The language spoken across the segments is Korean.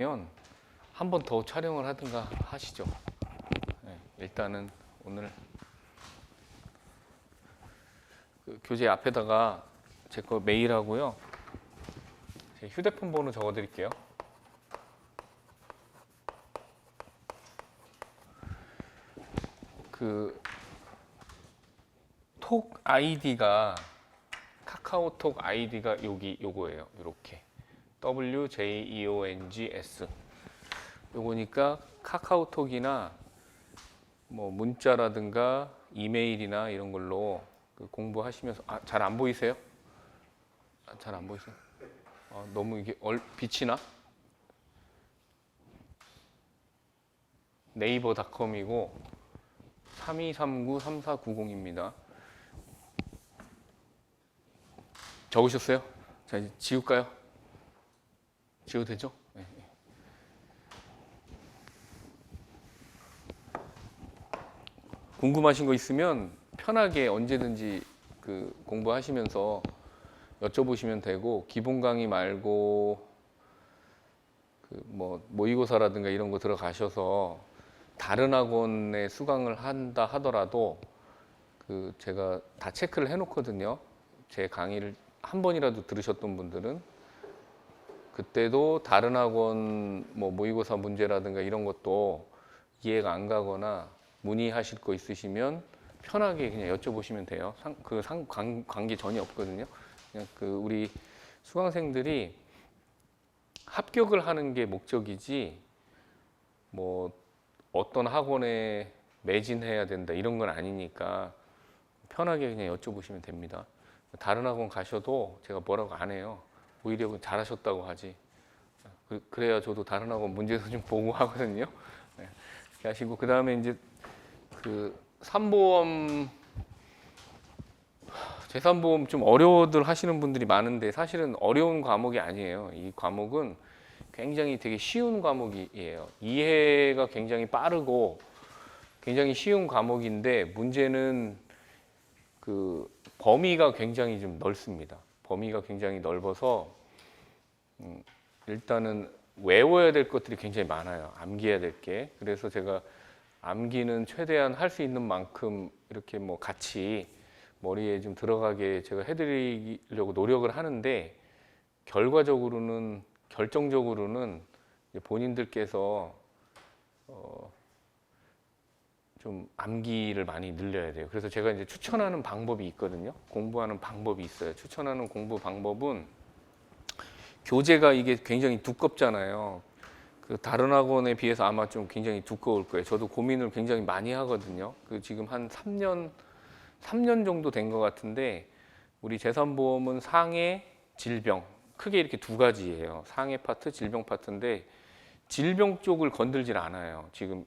한 번 더 촬영을 하든가 하시죠. 네, 일단은 오늘 그 교재 앞에다가 제 거 메일하고요, 제 휴대폰 번호 적어 드릴게요. 그 톡 아이디가, 카카오톡 아이디가 요거예요. 요렇게 WJEONGS. 요거니까 카카오톡이나 뭐 문자라든가 이메일이나 이런 걸로 공부하시면서, 잘 안 보이세요? 잘 안 보이세요? 너무 이게 빛이 나? 네이버닷컴이고 3239-3490입니다. 적으셨어요? 자, 이제 지울까요? 지워도 되죠? 네. 궁금하신 거 있으면 편하게 언제든지 공부하시면서 여쭤보시면 되고, 기본 강의 말고 뭐 모의고사라든가 이런 거 들어가셔서 다른 학원에 수강을 한다 하더라도 제가 다 체크를 해놓거든요. 제 강의를 한 번이라도 들으셨던 분들은 그때도 다른 학원 뭐 모의고사 문제라든가 이런 것도 이해가 안 가거나 문의하실 거 있으시면 편하게 그냥 여쭤보시면 돼요. 관계 전혀 없거든요. 그냥 우리 수강생들이 합격을 하는 게 목적이지 뭐 어떤 학원에 매진해야 된다 이런 건 아니니까 편하게 그냥 여쭤보시면 됩니다. 다른 학원 가셔도 제가 뭐라고 안 해요. 오히려 잘하셨다고 하지. 그래야 저도 다른 학원 문제도 좀 보고 하거든요. 네. 이렇게 하시고, 그 다음에 이제 재산보험 좀 어려워들 하시는 분들이 많은데, 사실은 어려운 과목이 아니에요. 이 과목은 굉장히 되게 쉬운 과목이에요. 이해가 굉장히 빠르고 굉장히 쉬운 과목인데, 문제는 범위가 굉장히 좀 넓습니다. 범위가 굉장히 넓어서 일단은 외워야 될 것들이 굉장히 많아요. 암기해야 될 게. 그래서 제가 암기는 최대한 할 수 있는 만큼 이렇게 뭐 같이 머리에 좀 들어가게 제가 해드리려고 노력을 하는데, 결정적으로는 본인들께서 좀 암기를 많이 늘려야 돼요. 그래서 제가 이제 추천하는 방법이 있거든요. 공부하는 방법이 있어요. 추천하는 공부 방법은, 교재가 이게 굉장히 두껍잖아요. 다른 학원에 비해서 아마 좀 굉장히 두꺼울 거예요. 저도 고민을 굉장히 많이 하거든요. 지금 한 3년 정도 된 것 같은데, 우리 재산보험은 상해, 질병, 크게 이렇게 두 가지예요. 상해 파트, 질병 파트인데, 질병 쪽을 건들질 않아요. 지금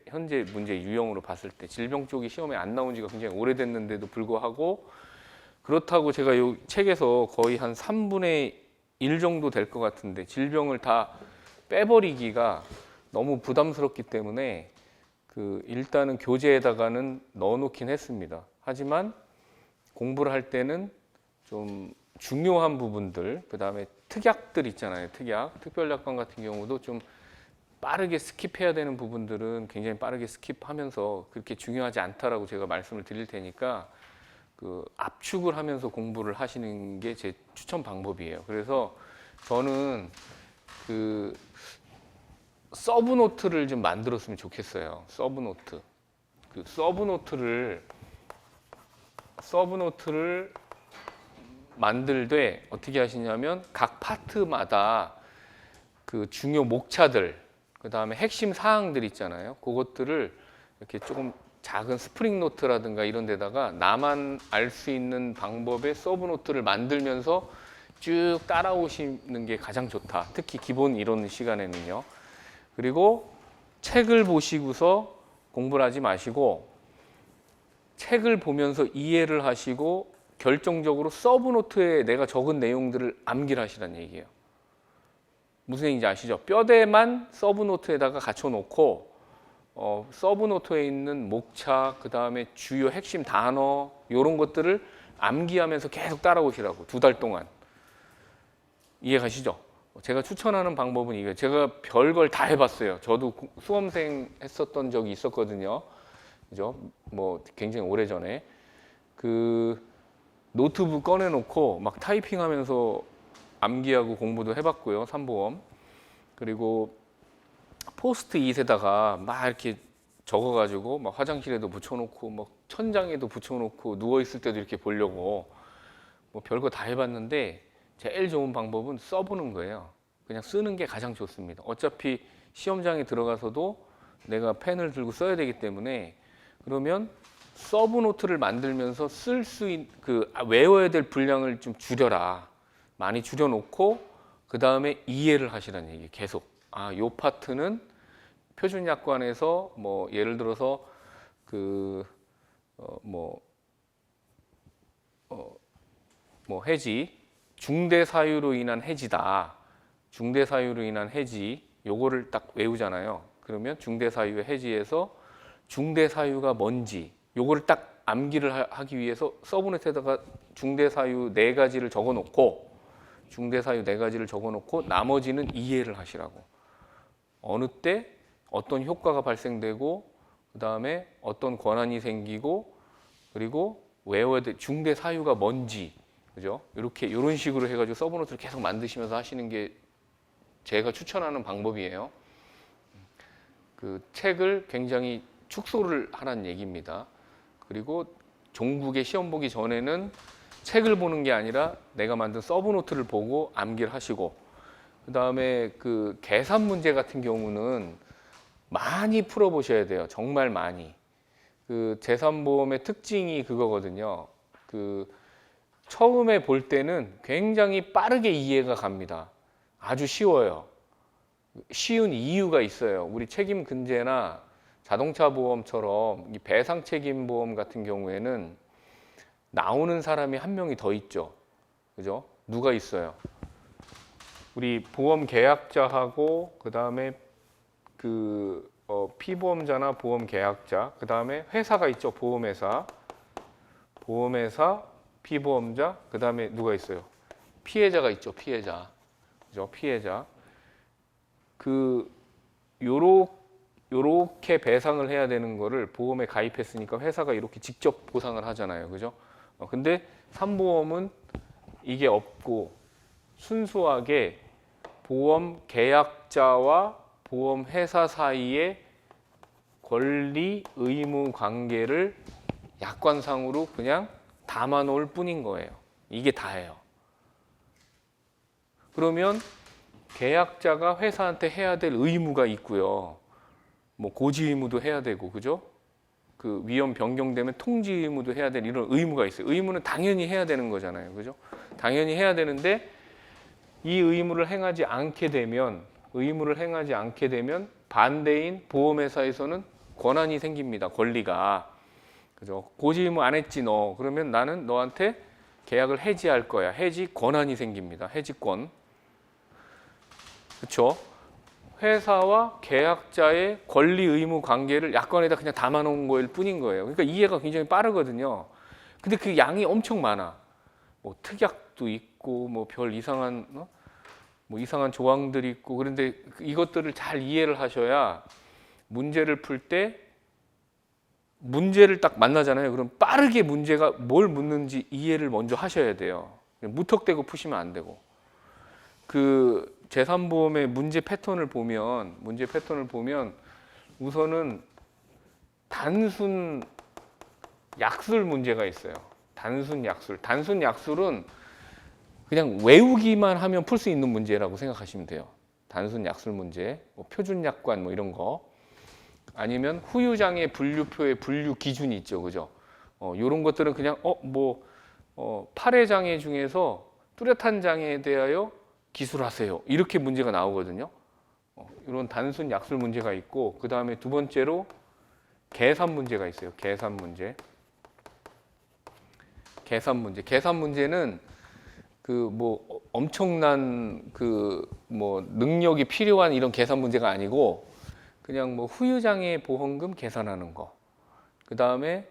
현재 문제 유형으로 봤을 때 질병 쪽이 시험에 안 나온 지가 굉장히 오래됐는데도 불구하고, 그렇다고 제가 이 책에서 거의 한 3분의 1 정도 될 것 같은데 질병을 다 빼버리기가 너무 부담스럽기 때문에 일단은 교재에다가는 넣어놓긴 했습니다. 하지만 공부를 할 때는 좀 중요한 부분들, 그 다음에 특약들 있잖아요. 특별약관 같은 경우도 좀 빠르게 스킵해야 되는 부분들은 굉장히 빠르게 스킵하면서 그렇게 중요하지 않다라고 제가 말씀을 드릴 테니까 압축을 하면서 공부를 하시는 게 제 추천 방법이에요. 그래서 저는 서브노트를 좀 만들었으면 좋겠어요. 서브노트를 만들되 어떻게 하시냐면, 각 파트마다 중요 목차들, 그 다음에 핵심 사항들 있잖아요. 그것들을 이렇게 조금 작은 스프링 노트라든가 이런 데다가 나만 알 수 있는 방법의 서브노트를 만들면서 쭉 따라오시는 게 가장 좋다. 특히 기본 이론 시간에는요. 그리고 책을 보시고서 공부를 하지 마시고, 책을 보면서 이해를 하시고 결정적으로 서브노트에 내가 적은 내용들을 암기를 하시라는 얘기예요. 무슨 얘기인지 아시죠? 뼈대만 서브노트에다가 갖춰놓고 서브노트에 있는 목차, 그 다음에 주요 핵심 단어 이런 것들을 암기하면서 계속 따라오시라고, 2달 동안. 이해 가시죠? 제가 추천하는 방법은 이게 제가 별걸 다 해봤어요. 저도 수험생 했었던 적이 있었거든요. 그죠? 뭐 굉장히 오래 전에 그 노트북 꺼내놓고 막 타이핑하면서 암기하고 공부도 해봤고요. 3보험. 그리고 포스트잇에다가 막 이렇게 적어가지고 막 화장실에도 붙여놓고 막 천장에도 붙여놓고 누워 있을 때도 이렇게 보려고 뭐 별거 다 해봤는데 제일 좋은 방법은 써보는 거예요. 그냥 쓰는 게 가장 좋습니다. 어차피 시험장에 들어가서도 내가 펜을 들고 써야 되기 때문에 그러면 서브노트를 만들면서 쓸 수 있는 외워야 될 분량을 좀 줄여라. 많이 줄여놓고 그 다음에 이해를 하시라는 얘기 계속. 요 파트는 표준약관에서 뭐 예를 들어서 해지 중대 사유로 인한 해지다. 중대 사유로 인한 해지 요거를 딱 외우잖아요. 그러면 중대 사유의 해지에서 중대 사유가 뭔지 요거를 딱 암기를 하기 위해서 서브넷에다가 중대 사유 4가지를 적어놓고 나머지는 이해를 하시라고. 어느 때 어떤 효과가 발생되고 그 다음에 어떤 권한이 생기고 그리고 외워야 될 중대 사유가 뭔지 그죠? 이런 식으로 해가지고 서브노트를 계속 만드시면서 하시는 게 제가 추천하는 방법이에요. 그 책을 굉장히 축소를 하라는 얘기입니다. 그리고 종국에 시험 보기 전에는 책을 보는 게 아니라 내가 만든 서브노트를 보고 암기를 하시고 그 다음에 그 계산 문제 같은 경우는 많이 풀어보셔야 돼요. 정말 많이. 그 재산보험의 특징이 그거거든요. 처음에 볼 때는 굉장히 빠르게 이해가 갑니다. 아주 쉬워요. 쉬운 이유가 있어요. 우리 책임근제나 자동차 보험처럼 이 배상 책임 보험 같은 경우에는 나오는 사람이 한 명이 더 있죠. 그죠? 누가 있어요? 우리 보험 계약자하고 그다음에 피보험자나 보험 계약자, 그다음에 회사가 있죠. 보험회사, 피보험자, 그다음에 누가 있어요? 피해자가 있죠. 피해자. 그죠? 피해자. 요렇게 배상을 해야 되는 거를 보험에 가입했으니까 회사가 이렇게 직접 보상을 하잖아요. 그죠? 근데 3보험은 이게 없고 순수하게 보험 계약자와 보험 회사 사이의 권리 의무 관계를 약관상으로 그냥 담아 놓을 뿐인 거예요. 이게 다예요. 그러면 계약자가 회사한테 해야 될 의무가 있고요. 뭐 고지 의무도 해야 되고, 그죠? 그 위험 변경되면 통지 의무도 해야 될 이런 의무가 있어요. 의무는 당연히 해야 되는 거잖아요. 그죠? 당연히 해야 되는데 이 의무를 행하지 않게 되면 반대인 보험회사에서는 권한이 생깁니다. 권리가. 그죠? 고지 의무 안 했지 너. 그러면 나는 너한테 계약을 해지할 거야. 해지 권한이 생깁니다. 해지권. 그렇죠? 회사와 계약자의 권리 의무 관계를 약관에다 그냥 담아 놓은 거일 뿐인 거예요. 그러니까 이해가 굉장히 빠르거든요. 근데 그 양이 엄청 많아. 뭐 특약도 있고 뭐 별 이상한 뭐 이상한 조항들이 있고 그런데 이것들을 잘 이해를 하셔야 문제를 풀 때 문제를 딱 만나잖아요. 그럼 빠르게 문제가 뭘 묻는지 이해를 먼저 하셔야 돼요. 무턱대고 푸시면 안 되고. 그 재산보험의 문제 패턴을 보면 우선은 단순 약술 문제가 있어요. 단순 약술은 그냥 외우기만 하면 풀 수 있는 문제라고 생각하시면 돼요. 단순 약술 문제, 뭐 표준약관 뭐 이런 거. 아니면 후유장애 분류표의 분류 기준이 있죠. 그죠? 이런 것들은 그냥 팔해 장애 중에서 뚜렷한 장애에 대하여 기술하세요. 이렇게 문제가 나오거든요. 이런 단순 약술 문제가 있고 그 다음에 두 번째로 계산 문제가 있어요. 계산 문제는 엄청난 능력이 필요한 이런 계산 문제가 아니고 그냥 후유장애 보험금 계산하는 거, 그 다음에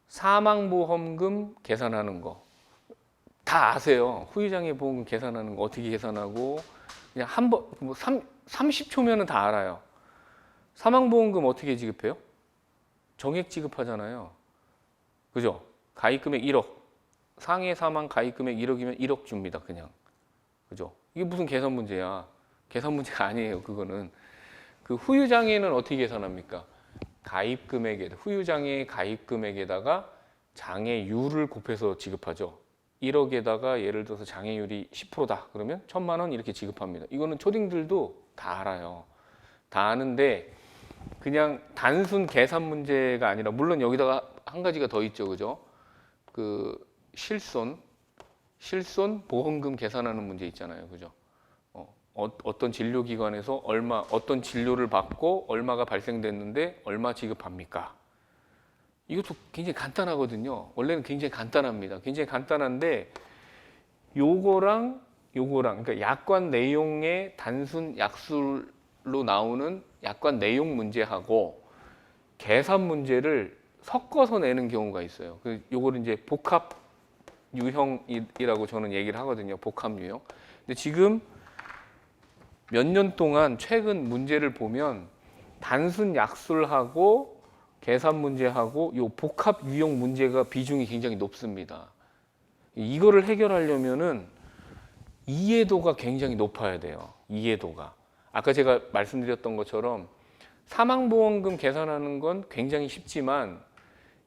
사망보험금 계산하는 거 다 아세요. 후유장애 보험금 계산하는 거 어떻게 계산하고 그냥 한 번, 뭐 30초면은 다 알아요. 사망보험금 어떻게 지급해요? 정액 지급하잖아요. 그죠? 가입금액 1억. 상해 사망 가입금액 1억이면 1억 줍니다. 그냥. 그죠? 이게 무슨 계산 문제야. 계산 문제가 아니에요. 그거는. 그 후유장애는 어떻게 계산합니까? 가입금액에, 후유장애 가입금액에다가 장애율을 곱해서 지급하죠. 1억에다가 예를 들어서 장애율이 10%다. 그러면 1,000만 원 이렇게 지급합니다. 이거는 초딩들도 다 알아요. 다 아는데 그냥 단순 계산 문제가 아니라, 물론 여기다가 한 가지가 더 있죠. 그죠? 그 실손 보험금 계산하는 문제 있잖아요. 그죠? 어떤 진료기관에서 어떤 진료를 받고 얼마가 발생됐는데 얼마 지급합니까? 이것도 굉장히 간단하거든요. 원래는 굉장히 간단합니다. 굉장히 간단한데 요거랑 그러니까 약관 내용의 단순 약술로 나오는 약관 내용 문제하고 계산 문제를 섞어서 내는 경우가 있어요. 요거를 이제 복합 유형이라고 저는 얘기를 하거든요. 복합 유형. 근데 지금 몇 년 동안 최근 문제를 보면 단순 약술하고 계산 문제하고 요 복합 유형 문제가 비중이 굉장히 높습니다. 이거를 해결하려면은 이해도가 굉장히 높아야 돼요. 이해도가. 아까 제가 말씀드렸던 것처럼 사망보험금 계산하는 건 굉장히 쉽지만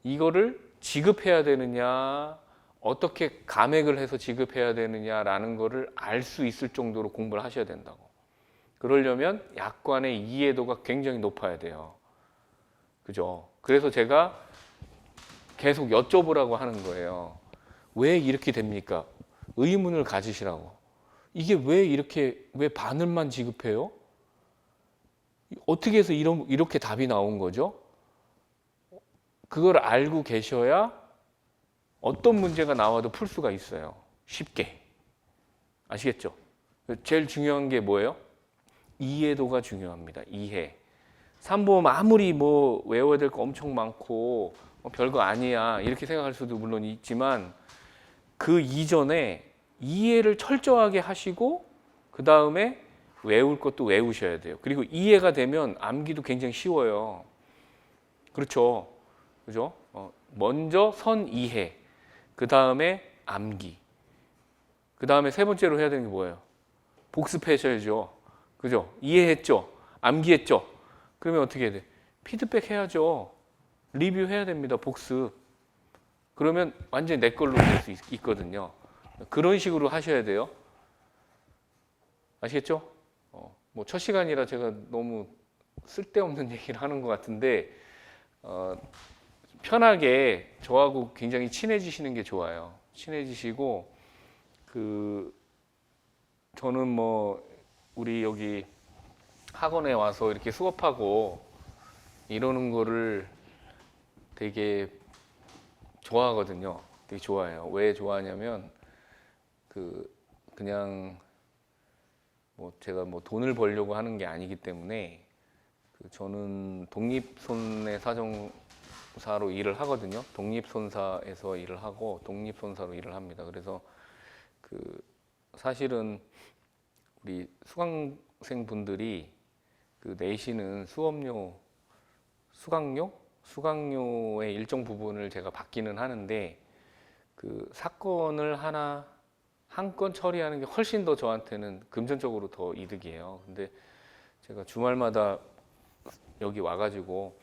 이거를 지급해야 되느냐, 어떻게 감액을 해서 지급해야 되느냐라는 거를 알 수 있을 정도로 공부를 하셔야 된다고. 그러려면 약관의 이해도가 굉장히 높아야 돼요. 그죠? 그래서 제가 계속 여쭤보라고 하는 거예요. 왜 이렇게 됩니까? 의문을 가지시라고. 이게 왜 바늘만 지급해요? 어떻게 해서 이렇게 답이 나온 거죠? 그걸 알고 계셔야 어떤 문제가 나와도 풀 수가 있어요. 쉽게. 아시겠죠? 제일 중요한 게 뭐예요? 이해도가 중요합니다. 이해. 삼보험 아무리 뭐 외워야 될 거 엄청 많고 별거 아니야 이렇게 생각할 수도 물론 있지만 그 이전에 이해를 철저하게 하시고 그 다음에 외울 것도 외우셔야 돼요. 그리고 이해가 되면 암기도 굉장히 쉬워요. 그렇죠? 그죠? 먼저 선이해, 그 다음에 암기, 그 다음에 세 번째로 해야 되는 게 뭐예요? 복습하셔야죠. 그죠? 이해했죠? 암기했죠? 그러면 어떻게 해야 돼? 피드백 해야죠. 리뷰해야 됩니다. 복습. 그러면 완전히 내 걸로 될 수 있거든요. 그런 식으로 하셔야 돼요. 아시겠죠? 뭐 첫 시간이라 제가 너무 쓸데없는 얘기를 하는 것 같은데 편하게 저하고 굉장히 친해지시는 게 좋아요. 친해지시고 저는 뭐 우리 여기 학원에 와서 이렇게 수업하고 이러는 거를 되게 좋아하거든요. 되게 좋아해요. 왜 좋아하냐면 그냥 뭐 제가 뭐 돈을 벌려고 하는 게 아니기 때문에 저는 독립손해사정사로 일을 하거든요. 독립손사에서 일을 하고 독립손사로 일을 합니다. 그래서 사실은 우리 수강생분들이 내시는 수강료의 일정 부분을 제가 받기는 하는데 사건을 한 건 처리하는 게 훨씬 더 저한테는 금전적으로 더 이득이에요. 근데 제가 주말마다 여기 와가지고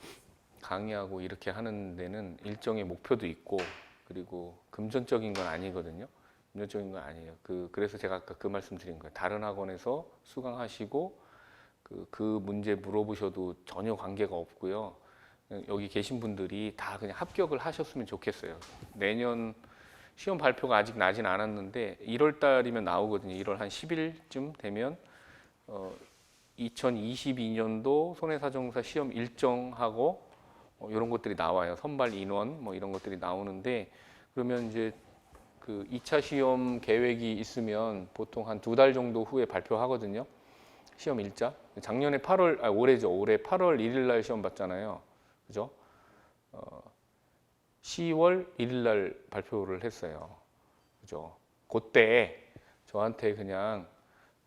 강의하고 이렇게 하는 데는 일정의 목표도 있고 그리고 금전적인 건 아니거든요. 금전적인 건 아니에요. 그래서 제가 아까 그 말씀 드린 거예요. 다른 학원에서 수강하시고 그 문제 물어보셔도 전혀 관계가 없고요. 여기 계신 분들이 다 그냥 합격을 하셨으면 좋겠어요. 내년 시험 발표가 아직 나진 않았는데 1월 달이면 나오거든요. 1월 한 10일쯤 되면 2022년도 손해사정사 시험 일정하고 이런 것들이 나와요. 선발 인원 뭐 이런 것들이 나오는데 그러면 이제 2차 시험 계획이 있으면 보통 한 2달 정도 후에 발표하거든요. 시험 일자. 작년에 올해죠. 올해 8월 1일 날 시험 봤잖아요. 그죠? 10월 1일 날 발표를 했어요. 그죠? 그때 저한테 그냥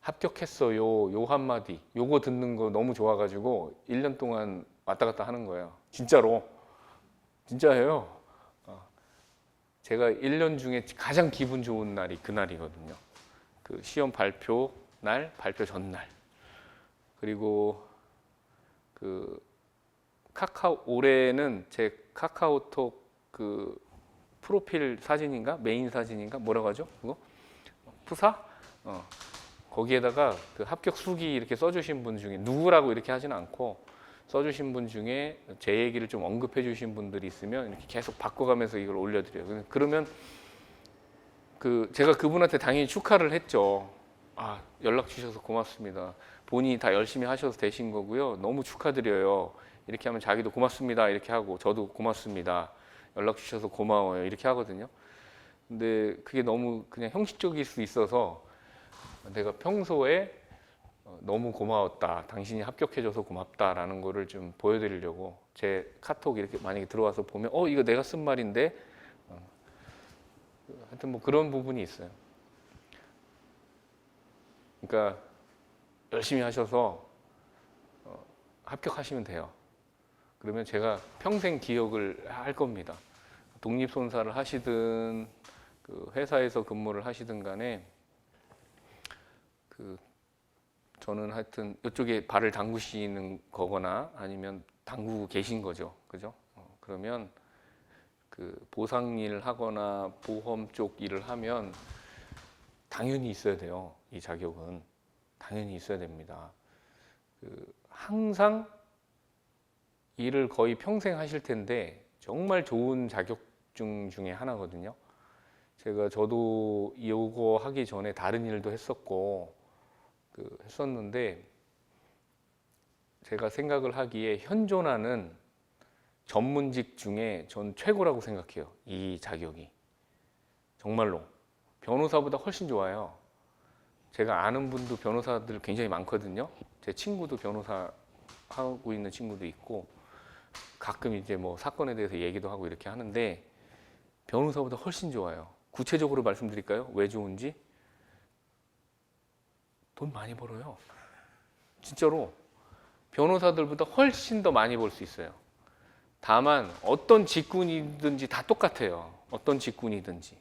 합격했어요. 요 한마디. 요거 듣는 거 너무 좋아가지고 1년 동안 왔다 갔다 하는 거예요. 진짜로. 진짜예요. 제가 1년 중에 가장 기분 좋은 날이 그날이거든요. 그 시험 발표 날, 발표 전날. 그리고 그 올해는 제 카카오톡 그 프로필 사진인가? 메인 사진인가? 뭐라고 하죠? 그거? 푸사? 거기에다가 그 합격 수기 이렇게 써주신 분 중에 누구라고 이렇게 하지는 않고 써주신 분 중에 제 얘기를 좀 언급해 주신 분들이 있으면 이렇게 계속 바꿔가면서 이걸 올려드려요. 그러면 그 제가 그분한테 당연히 축하를 했죠. 아, 연락 주셔서 고맙습니다. 본인이 다 열심히 하셔서 되신 거고요. 너무 축하드려요. 이렇게 하면 자기도 고맙습니다. 이렇게 하고 저도 고맙습니다. 연락 주셔서 고마워요. 이렇게 하거든요. 근데 그게 너무 그냥 형식적일 수 있어서 내가 평소에 너무 고마웠다. 당신이 합격해줘서 고맙다라는 거를 좀 보여드리려고 제 카톡 이렇게 만약에 들어와서 보면 이거 내가 쓴 말인데 하여튼 뭐 그런 부분이 있어요. 그러니까 열심히 하셔서 합격하시면 돼요. 그러면 제가 평생 기억을 할 겁니다. 독립손사를 하시든 그 회사에서 근무를 하시든 간에 저는 하여튼 이쪽에 발을 담그시는 거거나 아니면 담그고 계신 거죠. 그죠? 그러면 그 보상 일을 하거나 보험 쪽 일을 하면 당연히 있어야 돼요. 이 자격은 당연히 있어야 됩니다. 항상 일을 거의 평생 하실 텐데 정말 좋은 자격증 중에 하나거든요. 저도 이거 하기 전에 다른 일도 했었고 했었는데 제가 생각을 하기에 현존하는 전문직 중에 전 최고라고 생각해요. 이 자격이 정말로 변호사보다 훨씬 좋아요. 제가 아는 분도 변호사들 굉장히 많거든요. 제 친구도 변호사 하고 있는 친구도 있고 가끔 이제 뭐 사건에 대해서 얘기도 하고 이렇게 하는데 변호사보다 훨씬 좋아요. 구체적으로 말씀드릴까요? 왜 좋은지? 돈 많이 벌어요. 진짜로 변호사들보다 훨씬 더 많이 벌 수 있어요. 다만 어떤 직군이든지 다 똑같아요. 어떤 직군이든지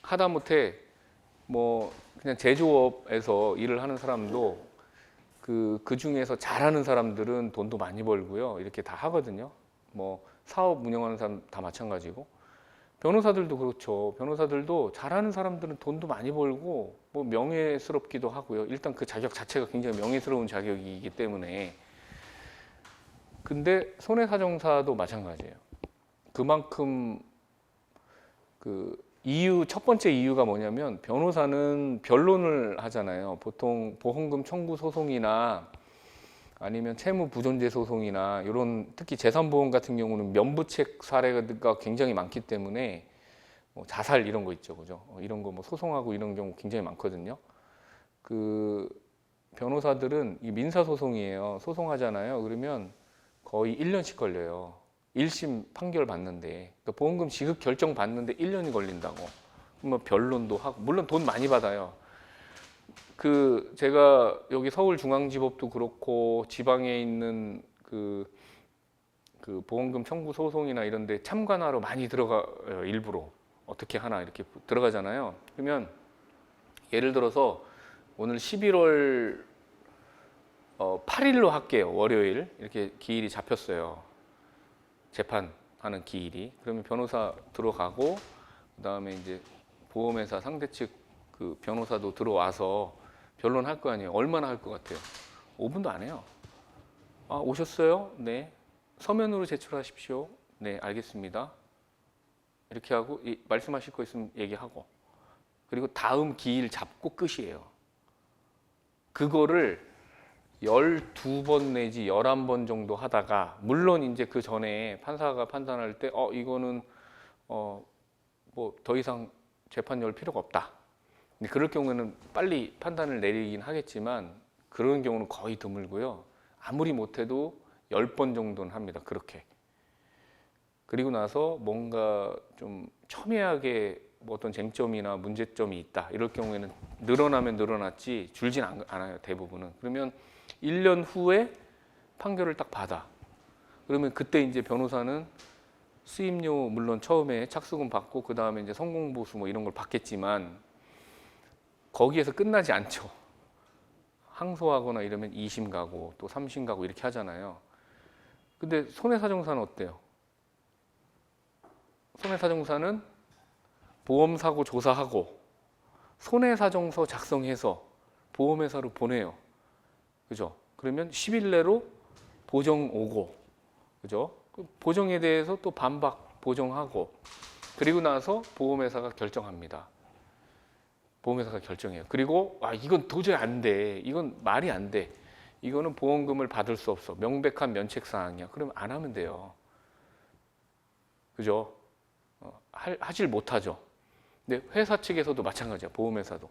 하다못해 뭐 그냥 제조업에서 일을 하는 사람도 그 중에서 잘하는 사람들은 돈도 많이 벌고요. 이렇게 다 하거든요. 뭐 사업 운영하는 사람 다 마찬가지고 변호사들도 그렇죠. 변호사들도 잘하는 사람들은 돈도 많이 벌고 뭐 명예스럽기도 하고요. 일단 그 자격 자체가 굉장히 명예스러운 자격이기 때문에. 근데 손해사정사도 마찬가지예요. 그만큼 첫 번째 이유가 뭐냐면 변호사는 변론을 하잖아요. 보통 보험금 청구 소송이나 아니면 채무 부존재 소송이나 이런 특히 재산보험 같은 경우는 면부책 사례가 굉장히 많기 때문에 뭐 자살 이런 거 있죠, 그죠? 이런 거 뭐 소송하고 이런 경우 굉장히 많거든요. 변호사들은 이 민사 소송이에요. 소송하잖아요. 그러면 거의 1년씩 걸려요. 1심 판결 받는데 그러니까 보험금 지급 결정 받는데 1년이 걸린다고. 뭐 변론도 하고 물론 돈 많이 받아요. 제가 여기 서울중앙지법도 그렇고 지방에 있는 보험금 청구 소송이나 이런 데 참관하러 많이 들어가요. 일부러 어떻게 하나 이렇게 들어가잖아요. 그러면 예를 들어서 오늘 11월 8일로 할게요. 월요일 이렇게 기일이 잡혔어요. 재판하는 기일이. 그러면 변호사 들어가고 그다음에 이제 보험회사 상대 측 변호사도 들어와서 변론할 거 아니에요. 얼마나 할 것 같아요? 5분도 안 해요. 아, 오셨어요? 네. 서면으로 제출하십시오. 네, 알겠습니다. 이렇게 하고 말씀하실 거 있으면 얘기하고 그리고 다음 기일 잡고 끝이에요. 그거를 12번 내지 11번 정도 하다가 물론 이제 그 전에 판사가 판단할 때 이거는 뭐 더 이상 재판 열 필요가 없다. 그럴 경우에는 빨리 판단을 내리긴 하겠지만 그런 경우는 거의 드물고요. 아무리 못해도 10번 정도는 합니다. 그렇게. 그리고 나서 뭔가 좀 첨예하게 뭐 어떤 쟁점이나 문제점이 있다. 이럴 경우에는 늘어나면 늘어났지 줄진 않아요. 대부분은. 그러면 1년 후에 판결을 딱 받아. 그러면 그때 이제 변호사는 수임료 물론 처음에 착수금 받고 그 다음에 이제 성공보수 뭐 이런 걸 받겠지만 거기에서 끝나지 않죠. 항소하거나 이러면 2심 가고 또 3심 가고 이렇게 하잖아요. 근데 손해사정사는 어때요? 손해사정사는 보험사고 조사하고 손해사정서 작성해서 보험회사로 보내요. 그죠? 그러면 10일 내로 보정 오고, 그죠? 보정에 대해서 또 반박 보정하고, 그리고 나서 보험회사가 결정합니다. 보험회사가 결정해요. 그리고 이건 도저히 안 돼. 이건 말이 안 돼. 이거는 보험금을 받을 수 없어. 명백한 면책 사항이야. 그러면 안 하면 돼요. 그죠? 하질 못하죠. 근데 회사 측에서도 마찬가지야. 보험회사도.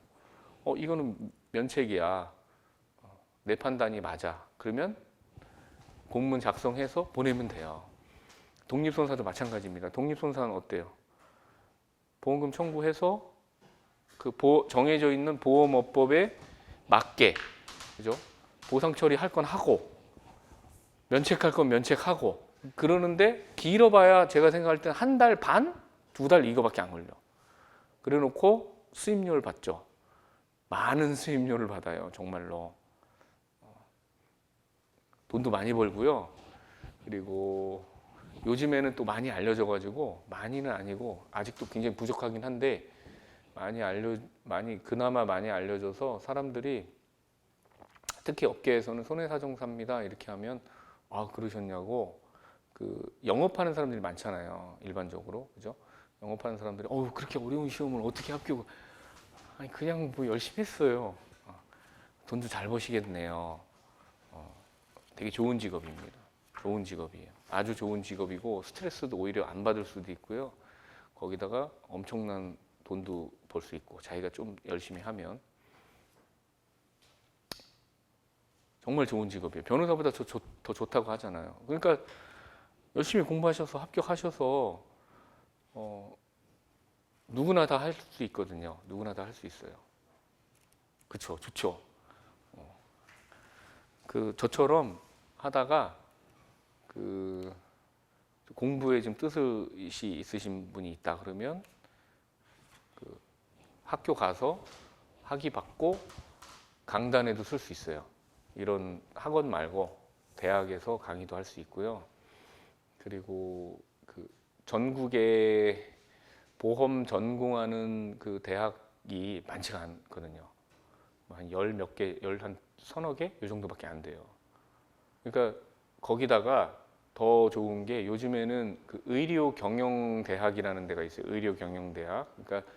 이거는 면책이야. 내 판단이 맞아. 그러면 공문 작성해서 보내면 돼요. 독립손사도 마찬가지입니다. 독립손사는 어때요? 보험금 청구해서 그 정해져 있는 보험업법에 맞게, 그죠? 보상 처리할 건 하고 면책할 건 면책하고 그러는데 길어봐야 제가 생각할 때는 한 달 반, 2달 이거밖에 안 걸려. 그래놓고 수임료를 받죠. 많은 수임료를 받아요. 정말로. 돈도 많이 벌고요. 그리고 요즘에는 또 많이 알려져가지고 많이는 아니고 아직도 굉장히 부족하긴 한데 그나마 많이 알려져서 사람들이 특히 업계에서는 손해사정사입니다 이렇게 하면 그러셨냐고 영업하는 사람들이 많잖아요. 일반적으로 그죠? 영업하는 사람들이 그렇게 어려운 시험을 어떻게 합격? 아니 그냥 뭐 열심히 했어요. 돈도 잘 버시겠네요. 되게 좋은 직업입니다. 좋은 직업이에요. 아주 좋은 직업이고 스트레스도 오히려 안 받을 수도 있고요. 거기다가 엄청난 돈도 벌 수 있고 자기가 좀 열심히 하면 정말 좋은 직업이에요. 변호사보다 더 좋다고 하잖아요. 그러니까 열심히 공부하셔서 합격하셔서 누구나 다 할 수 있거든요. 누구나 다 할 수 있어요. 그렇죠, 좋죠. 저처럼 하다가 공부에 좀 뜻이 있으신 분이 있다 그러면 학교 가서 학위 받고 강단에도 쓸 수 있어요. 이런 학원 말고 대학에서 강의도 할 수 있고요. 그리고 전국에 보험 전공하는 대학이 많지가 않거든요. 한 열 몇 개, 한 서너 개? 이 정도밖에 안 돼요. 그러니까 거기다가 더 좋은 게 요즘에는 의료 경영 대학이라는 데가 있어요. 의료 경영 대학. 그러니까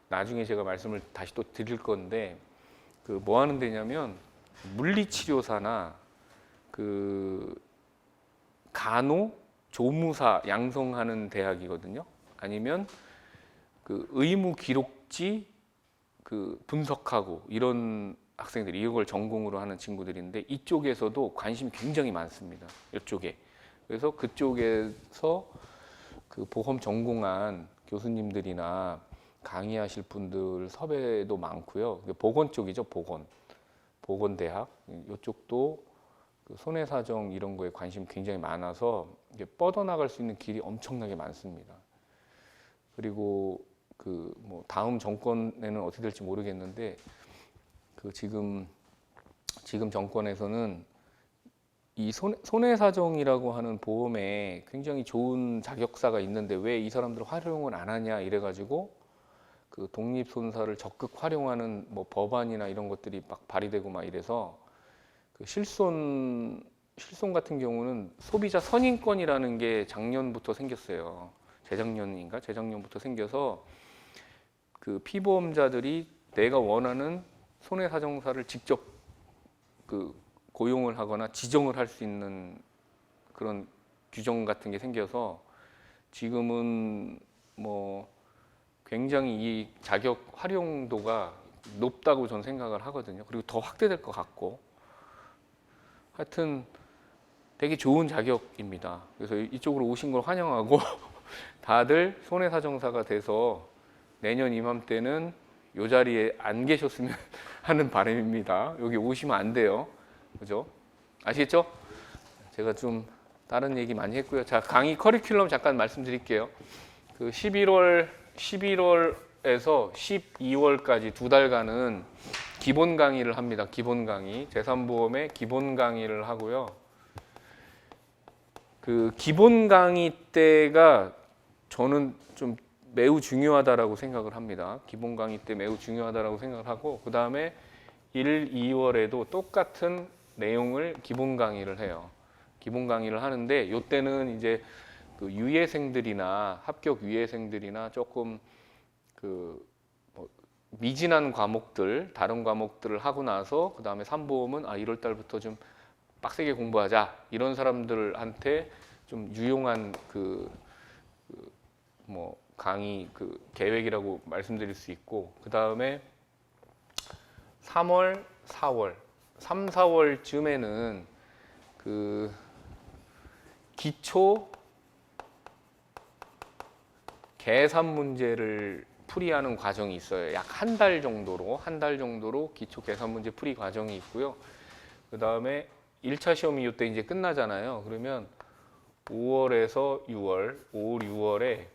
나중에 제가 말씀을 다시 또 드릴 건데 뭐 하는 데냐면 물리치료사나 간호, 조무사 양성하는 대학이거든요. 아니면 의무 기록지 분석하고 이런 학생들이 이걸 전공으로 하는 친구들인데 이쪽에서도 관심이 굉장히 많습니다. 이쪽에. 그래서 그쪽에서 보험 전공한 교수님들이나 강의하실 분들 섭외도 많고요. 보건 쪽이죠, 보건대학. 이쪽도 손해사정 이런 거에 관심 굉장히 많아서 뻗어나갈 수 있는 길이 엄청나게 많습니다. 그리고 뭐 다음 정권에는 어떻게 될지 모르겠는데 지금 정권에서는 이 손해사정이라고 하는 보험에 굉장히 좋은 자격사가 있는데 왜 이 사람들 활용을 안 하냐 이래가지고 독립손사를 적극 활용하는 뭐 법안이나 이런 것들이 막 발의되고 막 이래서 실손 같은 경우는 소비자 선임권이라는 게 작년부터 생겼어요. 재작년부터 생겨서 피보험자들이 내가 원하는 손해사정사를 직접 고용을 하거나 지정을 할 수 있는 그런 규정 같은 게 생겨서 지금은 뭐 굉장히 이 자격 활용도가 높다고 저는 생각을 하거든요. 그리고 더 확대될 것 같고 하여튼 되게 좋은 자격입니다. 그래서 이쪽으로 오신 걸 환영하고 다들 손해사정사가 돼서 내년 이맘때는 이 자리에 안 계셨으면 하는 바람입니다. 여기 오시면 안 돼요. 그죠? 아시겠죠? 제가 좀 다른 얘기 많이 했고요. 자, 강의 커리큘럼 잠깐 말씀드릴게요. 그 11월에서 12월까지 두 달간은 기본 강의를 합니다. 기본 강의. 재산보험의 기본 강의를 하고요. 그 기본 강의 때가 저는 좀 매우 중요하다라고 생각을 합니다. 기본 강의 때 매우 중요하다라고 생각을 하고, 그 다음에 1, 2월에도 똑같은 내용을 기본 강의를 해요. 기본 강의를 하는데, 이때는 이제 그 유예생들이나 합격 유예생들이나 조금 그 미진한 과목들, 다른 과목들을 하고 나서 그 다음에 산보험은 1월 달부터 좀 빡세게 공부하자, 이런 사람들한테 좀 유용한 강의 계획이라고 말씀드릴 수 있고, 그 다음에 3월, 4월, 3, 4월쯤에는 그 기초 계산 문제를 풀이하는 과정이 있어요. 약 한 달 정도로 기초 계산 문제 풀이 과정이 있고요. 그 다음에 1차 시험이 이때 이제 끝나잖아요. 그러면 5월에서 6월, 5, 6월에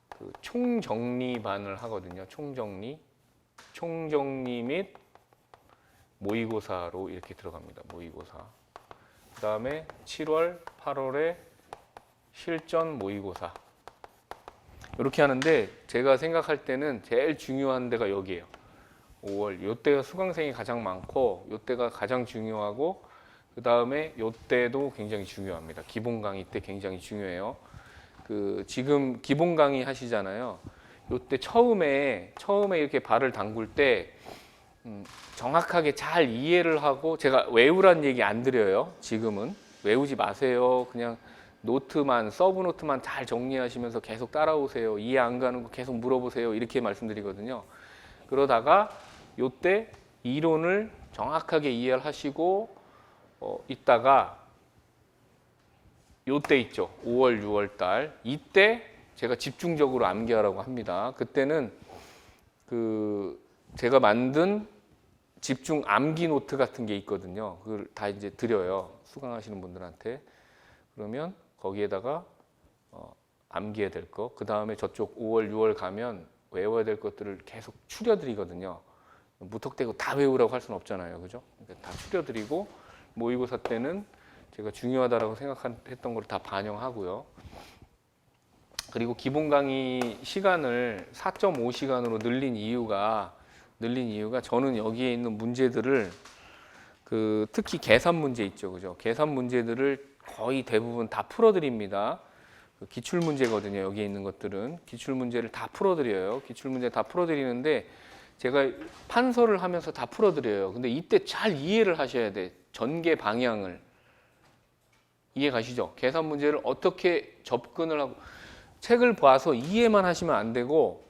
그 총정리반을 하거든요. 총정리 및 모의고사로 이렇게 들어갑니다. 모의고사. 그 다음에 7월, 8월에 실전 모의고사. 이렇게 하는데, 제가 생각할 때는 제일 중요한 데가 여기예요. 5월. 이때가 수강생이 가장 많고, 이때가 가장 중요하고, 그 다음에 이때도 굉장히 중요합니다. 기본 강의 때 굉장히 중요해요. 지금 기본 강의 하시잖아요. 이때 처음에 이렇게 발을 담글 때 정확하게 잘 이해를 하고, 제가 외우란 얘기 안 드려요. 지금은 외우지 마세요. 그냥 노트만, 서브 노트만 잘 정리하시면서 계속 따라오세요. 이해 안 가는 거 계속 물어보세요. 이렇게 말씀드리거든요. 그러다가 이때 이론을 정확하게 이해를 하시고 있다가 요때 있죠. 5월, 6월 달. 이때 제가 집중적으로 암기하라고 합니다. 그때는 제가 만든 집중 암기 노트 같은 게 있거든요. 그걸 다 이제 드려요. 수강하시는 분들한테. 그러면 거기에다가 암기해야 될 거, 그 다음에 저쪽 5월, 6월 가면 외워야 될 것들을 계속 추려드리거든요. 무턱대고 다 외우라고 할 수는 없잖아요. 그죠? 그러니까 다 추려드리고, 모의고사 때는 제가 중요하다고 생각했던 걸 다 반영하고요. 그리고 기본 강의 시간을 4.5시간으로 늘린 이유가 저는 여기에 있는 문제들을 특히 계산 문제 있죠. 그죠? 계산 문제들을 거의 대부분 다 풀어드립니다. 기출 문제거든요. 여기에 있는 것들은 기출 문제를 다 풀어드려요. 기출 문제 다 풀어드리는데, 제가 판서를 하면서 다 풀어드려요. 근데 이때 잘 이해를 하셔야 돼. 전개 방향을. 이해 가시죠? 계산 문제를 어떻게 접근을 하고, 책을 봐서 이해만 하시면 안 되고,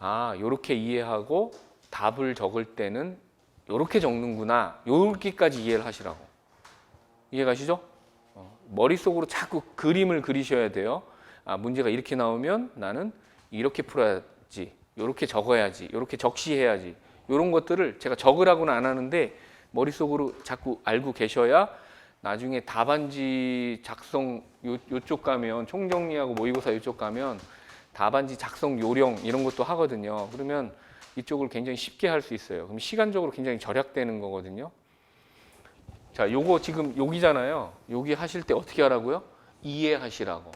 요렇게 이해하고 답을 적을 때는 요렇게 적는구나, 요렇게까지 이해를 하시라고. 이해 가시죠? 머릿속으로 자꾸 그림을 그리셔야 돼요. 문제가 이렇게 나오면 나는 이렇게 풀어야지, 요렇게 적어야지, 요렇게 적시해야지, 요런 것들을 제가 적으라고는 안 하는데 머릿속으로 자꾸 알고 계셔야 나중에 답안지 작성, 요쪽 가면 총정리하고 모의고사 요쪽 가면 답안지 작성 요령 이런 것도 하거든요. 그러면 이쪽을 굉장히 쉽게 할 수 있어요. 그럼 시간적으로 굉장히 절약되는 거거든요. 자, 요거 지금 여기잖아요. 여기 하실 때 어떻게 하라고요? 이해하시라고.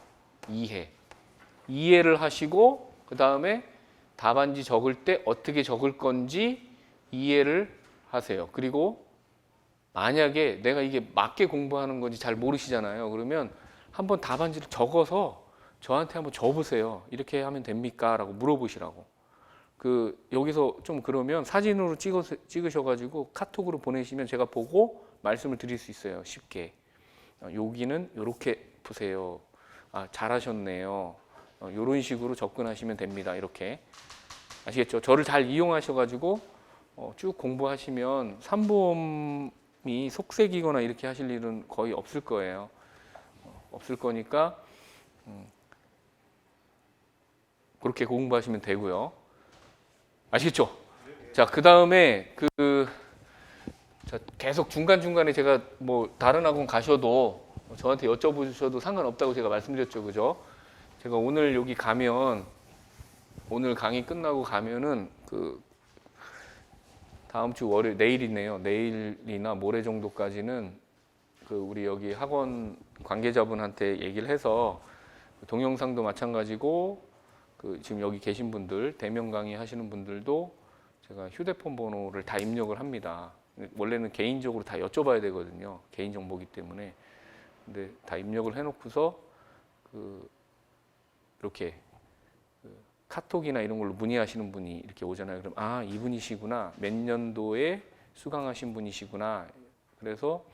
이해를 하시고, 그 다음에 답안지 적을 때 어떻게 적을 건지 이해를 하세요. 그리고 만약에 내가 이게 맞게 공부하는 건지 잘 모르시잖아요. 그러면 한번 답안지를 적어서 저한테 한번 줘보세요. 이렇게 하면 됩니까? 라고 물어보시라고. 여기서 좀 그러면 사진으로 찍으셔가지고 카톡으로 보내시면 제가 보고 말씀을 드릴 수 있어요. 쉽게. 여기는 이렇게 푸세요. 잘하셨네요. 이런 식으로 접근하시면 됩니다. 이렇게. 아시겠죠? 저를 잘 이용하셔가지고 쭉 공부하시면 산보험이 속색이거나 이렇게 하실 일은 거의 없을 거예요. 없을 거니까 그렇게 공부하시면 되고요. 아시겠죠? 자, 그 다음에 자, 계속 중간중간에 제가 뭐 다른 학원 가셔도 저한테 여쭤보셔도 상관없다고 제가 말씀드렸죠. 그죠? 제가 오늘 여기 가면 오늘 강의 끝나고 가면은 다음 주 월요일 내일이네요. 내일이나 모레 정도까지는 우리 여기 학원 관계자분한테 얘기를 해서 동영상도 마찬가지고 지금 여기 계신 분들 대면 강의 하시는 분들도 제가 휴대폰 번호를 다 입력을 합니다. 원래는 개인적으로 다 여쭤봐야 되거든요. 개인정보기 때문에. 근데 다 입력을 해놓고서 이렇게 카톡이나 이런 걸로 문의하시는 분이 이렇게 오잖아요. 그럼 아, 이분이시구나. 몇 년도에 수강하신 분이시구나. 그래서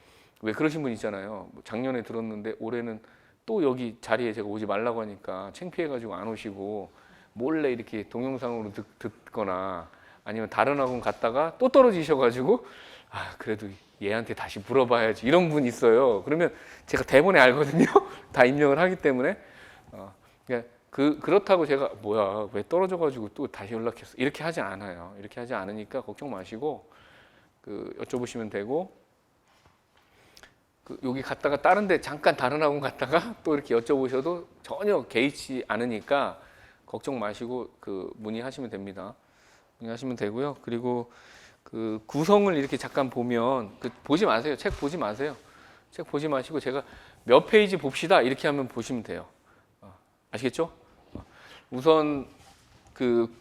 왜 그러신 분 있잖아요. 뭐 작년에 들었는데 올해는 또 여기 자리에 제가 오지 말라고 하니까 창피해가지고 안 오시고 몰래 이렇게 동영상으로 듣거나 아니면 다른 학원 갔다가 또 떨어지셔가지고 아, 그래도 얘한테 다시 물어봐야지 이런 분 있어요. 그러면 제가 대본에 알거든요. 다 입력을 하기 때문에 그러니까 그렇다고 제가 뭐야 왜 떨어져가지고 또 다시 연락했어 이렇게 하지 않아요. 이렇게 하지 않으니까 걱정 마시고 여쭤보시면 되고 여기 갔다가 다른데 잠깐 다른 학원 갔다가 또 이렇게 여쭤보셔도 전혀 개의치 않으니까 걱정 마시고 문의하시면 됩니다. 문의하시면 되고요. 그리고 구성을 이렇게 잠깐 보면 보지 마세요. 책 보지 마세요. 책 보지 마시고 제가 몇 페이지 봅시다 이렇게 하면 보시면 돼요. 아시겠죠? 우선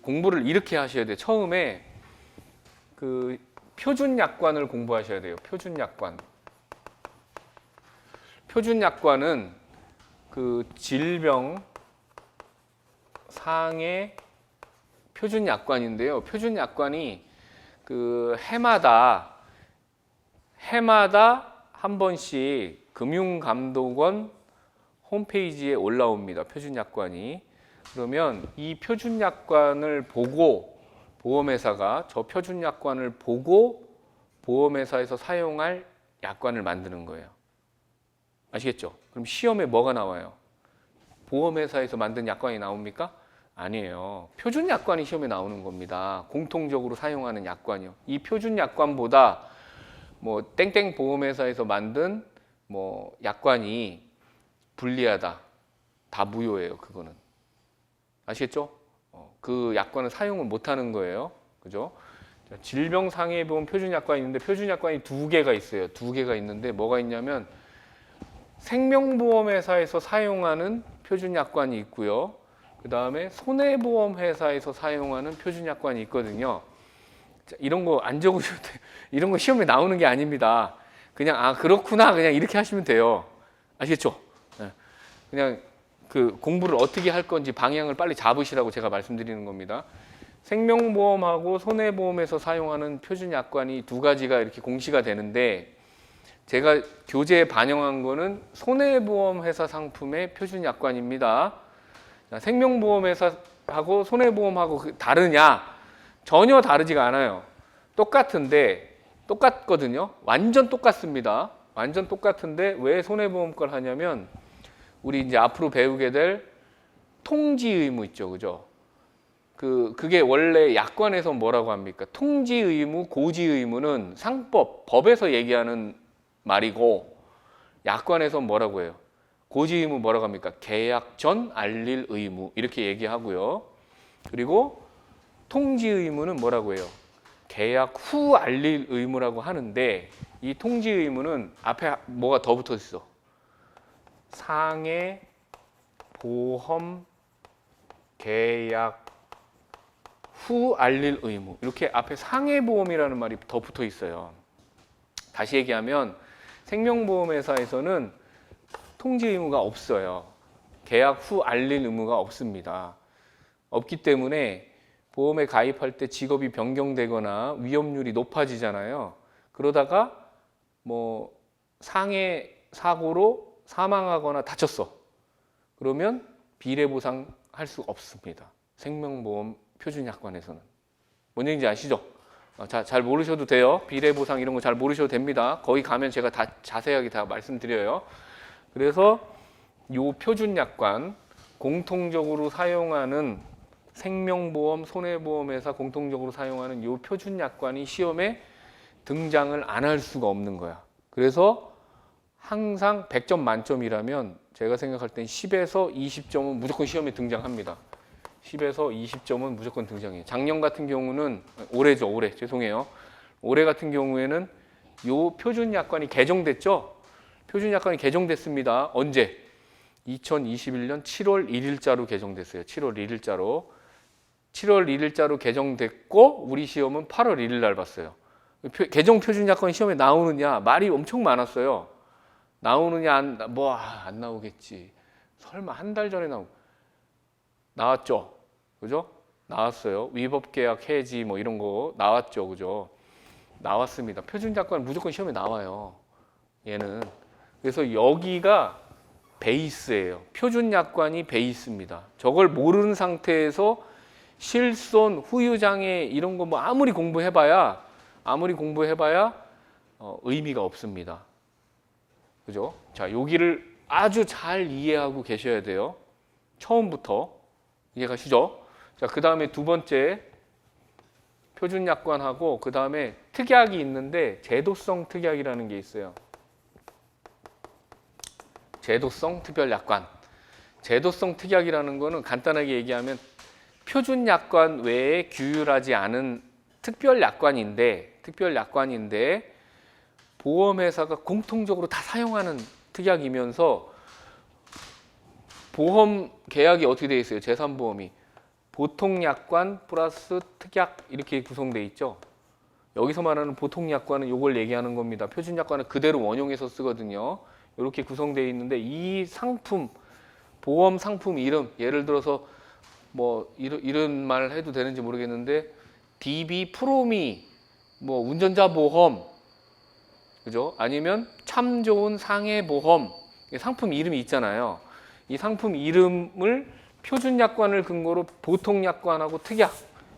공부를 이렇게 하셔야 돼요. 처음에 표준 약관을 공부하셔야 돼요. 표준 약관. 표준 약관은 질병 상해 표준 약관인데요. 표준 약관이 해마다 한 번씩 금융감독원 홈페이지에 올라옵니다. 표준 약관이. 그러면 이 표준 약관을 보고 보험회사가 저 표준 약관을 보고 보험회사에서 사용할 약관을 만드는 거예요. 아시겠죠? 그럼 시험에 뭐가 나와요? 보험회사에서 만든 약관이 나옵니까? 아니에요. 표준 약관이 시험에 나오는 겁니다. 공통적으로 사용하는 약관이요. 이 표준 약관보다 뭐 땡땡 보험회사에서 만든 뭐 약관이 불리하다. 다 무효예요. 그거는. 아시겠죠? 그 약관을 사용을 못하는 거예요. 그죠? 질병상해보험 표준 약관이 있는데 표준 약관이 두 개가 있어요. 두 개가 있는데 뭐가 있냐면 생명보험회사에서 사용하는 표준 약관이 있고요. 그 다음에 손해보험회사에서 사용하는 표준 약관이 있거든요. 자, 이런 거 안 적으셔도 돼요. 이런 거 시험에 나오는 게 아닙니다. 그냥 아 그렇구나 그냥 이렇게 하시면 돼요. 아시겠죠? 네. 그냥 공부를 어떻게 할 건지 방향을 빨리 잡으시라고 제가 말씀드리는 겁니다. 생명보험하고 손해보험에서 사용하는 표준 약관이 두 가지가 이렇게 공시가 되는데 제가 교재에 반영한 거는 손해보험회사 상품의 표준 약관입니다. 생명보험회사하고 손해보험하고 다르냐? 전혀 다르지가 않아요. 똑같은데 똑같거든요. 완전 똑같습니다. 완전 똑같은데 왜 손해보험 걸 하냐면 우리 이제 앞으로 배우게 될 통지 의무 있죠, 그죠? 그게 원래 약관에서 뭐라고 합니까? 통지 의무, 고지 의무는 상법, 법에서 얘기하는 말이고 약관에서 뭐라고 해요? 고지 의무 뭐라고 합니까? 계약 전 알릴 의무 이렇게 얘기하고요. 그리고 통지 의무는 뭐라고 해요? 계약 후 알릴 의무라고 하는데 이 통지 의무는 앞에 뭐가 더 붙어 있어? 상해 보험 계약 후 알릴 의무 이렇게 앞에 상해보험이라는 말이 더 붙어 있어요. 다시 얘기하면 생명보험회사에서는 통지 의무가 없어요. 계약 후 알릴 의무가 없습니다. 없기 때문에 보험에 가입할 때 직업이 변경되거나 위험률이 높아지잖아요. 그러다가 뭐 상해 사고로 사망하거나 다쳤어. 그러면 비례보상 할 수 없습니다. 생명보험 표준약관에서는. 뭔 얘기인지 아시죠? 잘 모르셔도 돼요. 비례보상 이런 거 잘 모르셔도 됩니다. 거기 가면 제가 다 자세하게 다 말씀드려요. 그래서 요 표준약관 공통적으로 사용하는 생명보험, 손해보험회사 공통적으로 사용하는 요 표준약관이 시험에 등장을 안 할 수가 없는 거야. 그래서 항상 100점 만점이라면 제가 생각할 땐 10에서 20점은 무조건 시험에 등장합니다. 10에서 20점은 무조건 등장해요. 작년 같은 경우는 올해죠, 올해. 죄송해요. 올해 같은 경우에는 요 표준약관이 개정됐죠? 표준약관이 개정됐습니다. 언제? 2021년 7월 1일자로 개정됐어요. 7월 1일자로. 7월 1일자로 개정됐고 우리 시험은 8월 1일 날 봤어요. 개정 표준약관 시험에 나오느냐 말이 엄청 많았어요. 나오느냐 안 나오겠지. 설마 한 달 전에 나왔죠. 그죠? 나왔어요. 위법계약 해지 뭐 이런 거 나왔죠. 그죠? 나왔습니다. 표준약관 무조건 시험에 나와요. 얘는. 그래서 여기가 베이스예요. 표준약관이 베이스입니다. 저걸 모르는 상태에서 실손, 후유장애 이런 거 뭐 아무리 공부해봐야 의미가 없습니다. 그죠? 자, 여기를 아주 잘 이해하고 계셔야 돼요. 처음부터 이해가시죠? 자, 그 다음에 두 번째 표준약관하고 그 다음에 특약이 있는데 제도성 특약이라는 게 있어요. 제도성 특별약관. 제도성 특약이라는 거는 간단하게 얘기하면 표준약관 외에 규율하지 않은 특별약관인데 보험회사가 공통적으로 다 사용하는 특약이면서 보험 계약이 어떻게 되어 있어요? 제3보험이 보통약관 플러스 특약 이렇게 구성되어 있죠. 여기서 말하는 보통약관은 이걸 얘기하는 겁니다. 표준약관은 그대로 원용해서 쓰거든요. 이렇게 구성되어 있는데 이 상품, 보험 상품 이름, 예를 들어서 뭐 이런 말 해도 되는지 모르겠는데 DB 프로미, 뭐 운전자 보험, 그죠? 아니면 참 좋은 상해 보험, 상품 이름이 있잖아요. 이 상품 이름을 표준약관을 근거로 보통약관하고 특약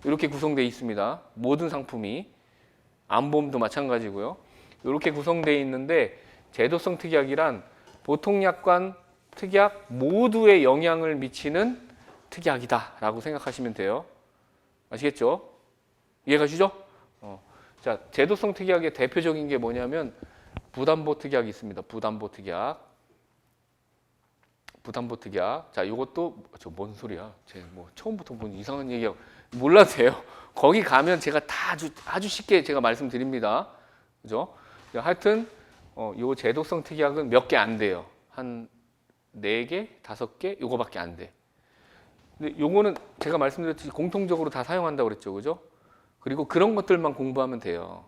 이렇게 구성되어 있습니다. 모든 상품이 암보험도 마찬가지고요. 이렇게 구성되어 있는데 제도성 특약이란 보통약관, 특약 모두에 영향을 미치는 특약이다라고 생각하시면 돼요. 아시겠죠? 이해가시죠? 자, 제도성 특약의 대표적인 게 뭐냐면 부담보 특약이 있습니다. 부담보 특약. 자, 이것도 뭔 소리야? 제 뭐 처음부터 뭔 이상한 얘기하고 몰라도 돼요. 거기 가면 제가 다 아주 쉽게 제가 말씀드립니다. 그죠? 하여튼 요 제도성 특약은 몇 개 안 돼요. 한 4개, 5개 요거밖에 안 돼. 근데 요거는 제가 말씀드렸듯이 공통적으로 다 사용한다고 그랬죠. 그죠? 그리고 그런 것들만 공부하면 돼요.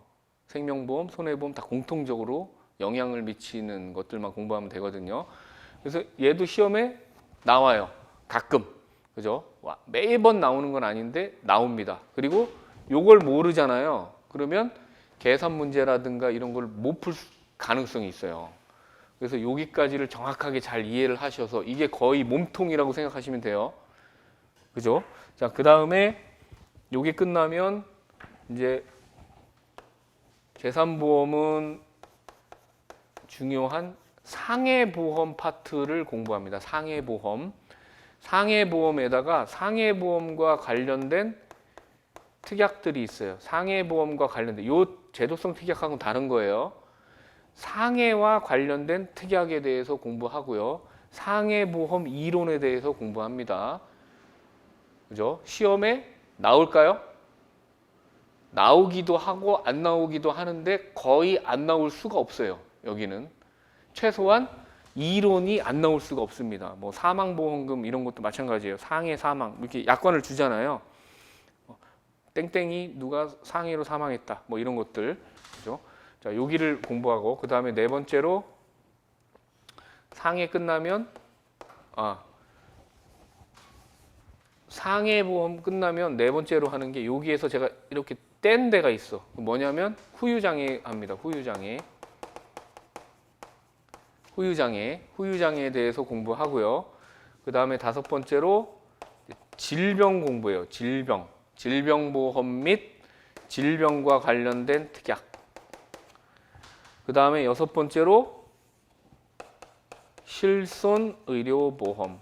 생명보험, 손해보험 다 공통적으로 영향을 미치는 것들만 공부하면 되거든요. 그래서 얘도 시험에 나와요. 가끔. 그죠? 매번 나오는 건 아닌데 나옵니다. 그리고 요걸 모르잖아요. 그러면 계산 문제라든가 이런 걸 못 풀 가능성이 있어요. 그래서 여기까지를 정확하게 잘 이해를 하셔서 이게 거의 몸통이라고 생각하시면 돼요. 그죠? 자, 그 다음에 요게 끝나면 이제 재산보험은 중요한 상해보험 파트를 공부합니다. 상해보험. 상해보험에다가 상해보험과 관련된 특약들이 있어요. 상해보험과 관련된 요 제도성 특약하고는 다른 거예요. 상해와 관련된 특약에 대해서 공부하고요. 상해보험 이론에 대해서 공부합니다. 그죠? 시험에 나올까요? 나오기도 하고 안 나오기도 하는데 거의 안 나올 수가 없어요. 여기는 최소한 이론이 안 나올 수가 없습니다. 뭐 사망보험금 이런 것도 마찬가지예요. 상해 사망 이렇게 약관을 주잖아요. 땡땡이 누가 상해로 사망했다. 뭐 이런 것들. 그죠? 자, 여기를 공부하고 그 다음에 네 번째로 상해 끝나면 상해보험 끝나면 네 번째로 하는 게 여기에서 제가 이렇게 뗀 데가 있어. 뭐냐면 후유장애 합니다. 후유장애에 대해서 공부하고요. 그 다음에 다섯 번째로 질병 공부예요. 질병보험 및 질병과 관련된 특약. 그 다음에 여섯 번째로 실손의료보험.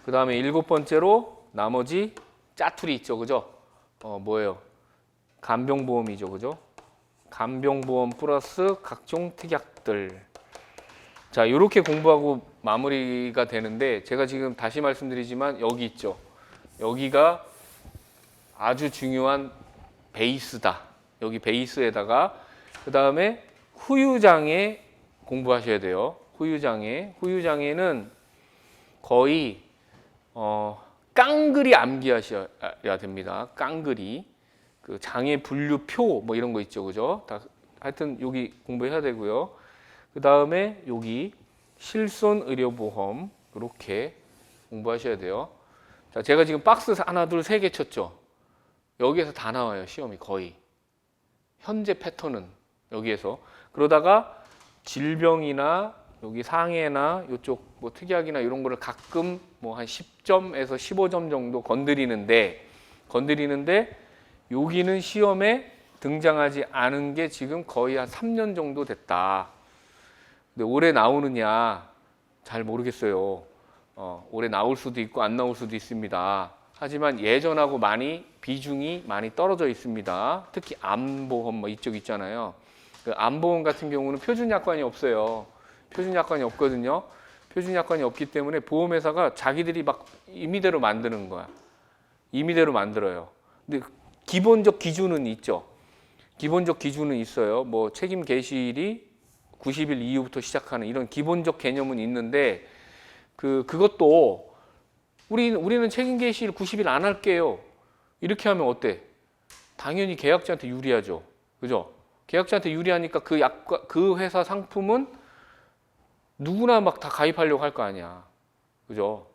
그 다음에 7번째로 나머지 짜투리 있죠, 그죠? 뭐예요? 간병보험이죠, 그죠? 간병보험 플러스 각종 특약들. 자, 이렇게 공부하고 마무리가 되는데, 제가 지금 다시 말씀드리지만 여기 있죠. 여기가 아주 중요한 베이스다. 여기 베이스에다가 그 다음에 후유장애 공부하셔야 돼요. 후유장애는 거의 깡그리 암기하셔야 됩니다. 깡그리. 그 장애 분류표 뭐 이런 거 있죠, 그죠? 다 하여튼 여기 공부해야 되고요. 그 다음에 여기 실손 의료보험 이렇게 공부하셔야 돼요. 자, 제가 지금 박스 하나, 둘, 세 개 쳤죠. 여기에서 다 나와요, 시험이 거의. 현재 패턴은 여기에서. 그러다가 질병이나 여기 상해나 이쪽 뭐 특약이나 이런 거를 가끔 뭐 한 10점에서 15점 정도 건드리는데 여기는 시험에 등장하지 않은 게 지금 거의 한 3년 정도 됐다. 근데 올해 나오느냐 잘 모르겠어요. 올해 나올 수도 있고 안 나올 수도 있습니다. 하지만 예전하고 비중이 많이 떨어져 있습니다. 특히 암보험 뭐 이쪽 있잖아요. 그 암보험 같은 경우는 표준약관이 없어요. 표준약관이 없거든요. 표준약관이 없기 때문에 보험회사가 자기들이 막 임의대로 만드는 거야. 임의대로 만들어요. 근데 기본적 기준은 있죠. 기본적 기준은 있어요. 뭐 책임 개시일이 90일 이후부터 시작하는 이런 기본적 개념은 있는데 그것도 우리는 책임 개시일 90일 안 할게요. 이렇게 하면 어때? 당연히 계약자한테 유리하죠. 그죠? 계약자한테 유리하니까 그 회사 상품은 누구나 막 다 가입하려고 할 거 아니야. 그죠?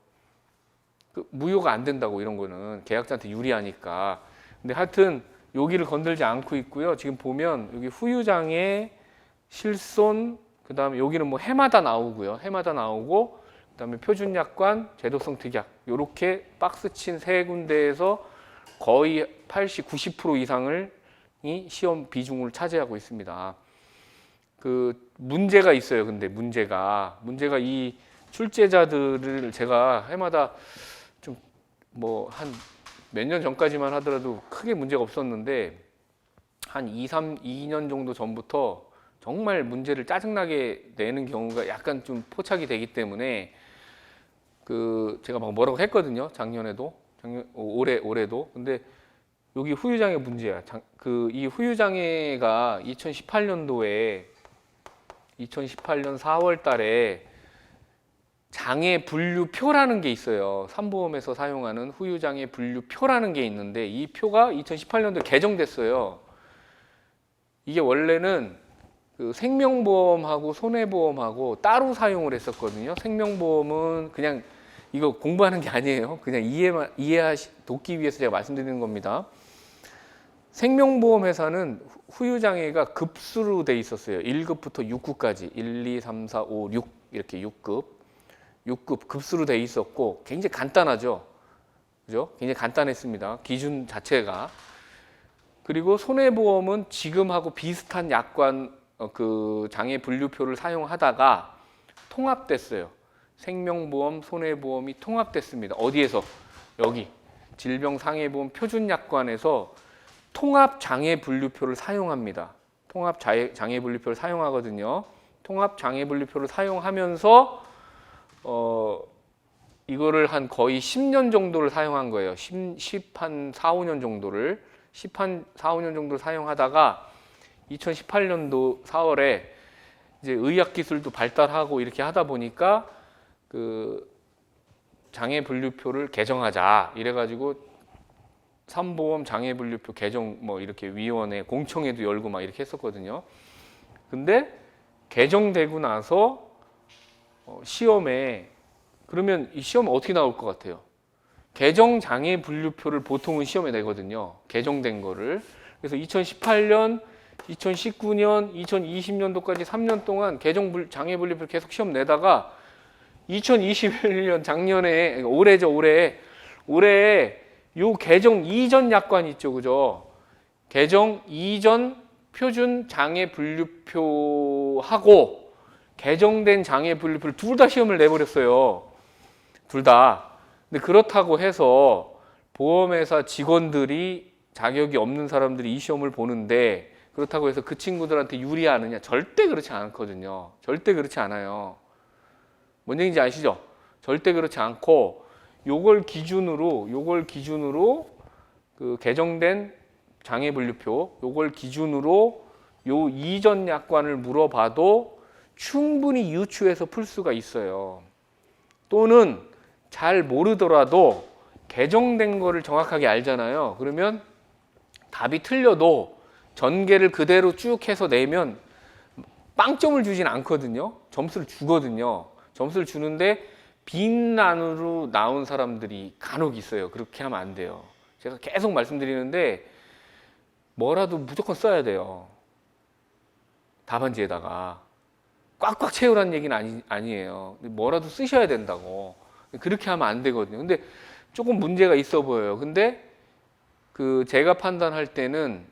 무효가 안 된다고 이런 거는 계약자한테 유리하니까. 근데 하여튼 여기를 건들지 않고 있고요. 지금 보면 여기 후유장애, 실손, 그 다음에 여기는 뭐 해마다 나오고요. 해마다 나오고, 그 다음에 표준약관, 제도성 특약 이렇게 박스 친 세 군데에서 거의 80, 90% 이상을 이 시험 비중을 차지하고 있습니다. 그 문제가 있어요. 근데 문제가 이 출제자들을 제가 해마다 좀 뭐 한 몇 년 전까지만 하더라도 크게 문제가 없었는데 한 2년 정도 전부터 정말 문제를 짜증나게 내는 경우가 약간 좀 포착이 되기 때문에 제가 막 뭐라고 했거든요. 올해도. 근데 여기 후유장애 문제야. 이 후유장애가 2018년 4월 달에 장애 분류표라는 게 있어요. 삼보험에서 사용하는 후유장애 분류표라는 게 있는데 이 표가 2018년도에 개정됐어요. 이게 원래는 생명보험하고 손해보험하고 따로 사용을 했었거든요. 생명보험은 그냥 이거 공부하는 게 아니에요. 그냥 돕기 위해서 제가 말씀드리는 겁니다. 생명보험 회사는 후유장애가 급수로 돼 있었어요. 1급부터 6급까지 1, 2, 3, 4, 5, 6 이렇게 6급 급수로 돼 있었고 굉장히 간단하죠. 그죠? 굉장히 간단했습니다. 기준 자체가. 그리고 손해보험은 지금하고 비슷한 약관 장애 분류표를 사용하다가 통합됐어요. 생명보험, 손해보험이 통합됐습니다. 어디에서? 여기 질병상해보험 표준약관에서 통합장애분류표를 사용합니다. 통합장애분류표를 사용하거든요. 통합장애분류표를 사용하면서 이거를 한 거의 10년 정도를 사용한 거예요. 한 4, 5년 정도를 4, 5년 정도 사용하다가 2018년도 4월에 이제 의학기술도 발달하고 이렇게 하다 보니까 장애분류표를 개정하자 이래가지고 삼보험 장애분류표 개정 뭐 이렇게 위원회 공청회도 열고 막 이렇게 했었거든요. 근데 개정되고 나서 시험에 그러면 이 시험 어떻게 나올 것 같아요? 개정 장애 분류표를 보통은 시험에 내거든요. 개정된 거를. 그래서 2018년, 2019년, 2020년도까지 3년 동안 개정 장애 분류표를 계속 시험 내다가 2021년 작년에 올해 요 개정 이전 약관 있죠, 그죠? 개정 이전 표준 장애 분류표하고 개정된 장애 분류표를 둘 다 시험을 내버렸어요. 둘 다. 근데 그렇다고 해서 보험회사 직원들이 자격이 없는 사람들이 이 시험을 보는데 그렇다고 해서 그 친구들한테 유리하느냐? 절대 그렇지 않거든요. 절대 그렇지 않아요. 뭔 얘기인지 아시죠? 절대 그렇지 않고 요걸 기준으로 그 개정된 장애분류표 요걸 기준으로 요 이전 약관을 물어봐도 충분히 유추해서 풀 수가 있어요. 또는 잘 모르더라도 개정된 거를 정확하게 알잖아요. 그러면 답이 틀려도 전개를 그대로 쭉 해서 내면 빵점을 주진 않거든요. 점수를 주거든요. 점수를 주는데 빈란으로 나온 사람들이 간혹 있어요. 그렇게 하면 안 돼요. 제가 계속 말씀드리는데 뭐라도 무조건 써야 돼요. 답안지에다가 꽉꽉 채우라는 얘기는 아니에요. 뭐라도 쓰셔야 된다고. 그렇게 하면 안 되거든요. 근데 조금 문제가 있어 보여요. 근데 그 제가 판단할 때는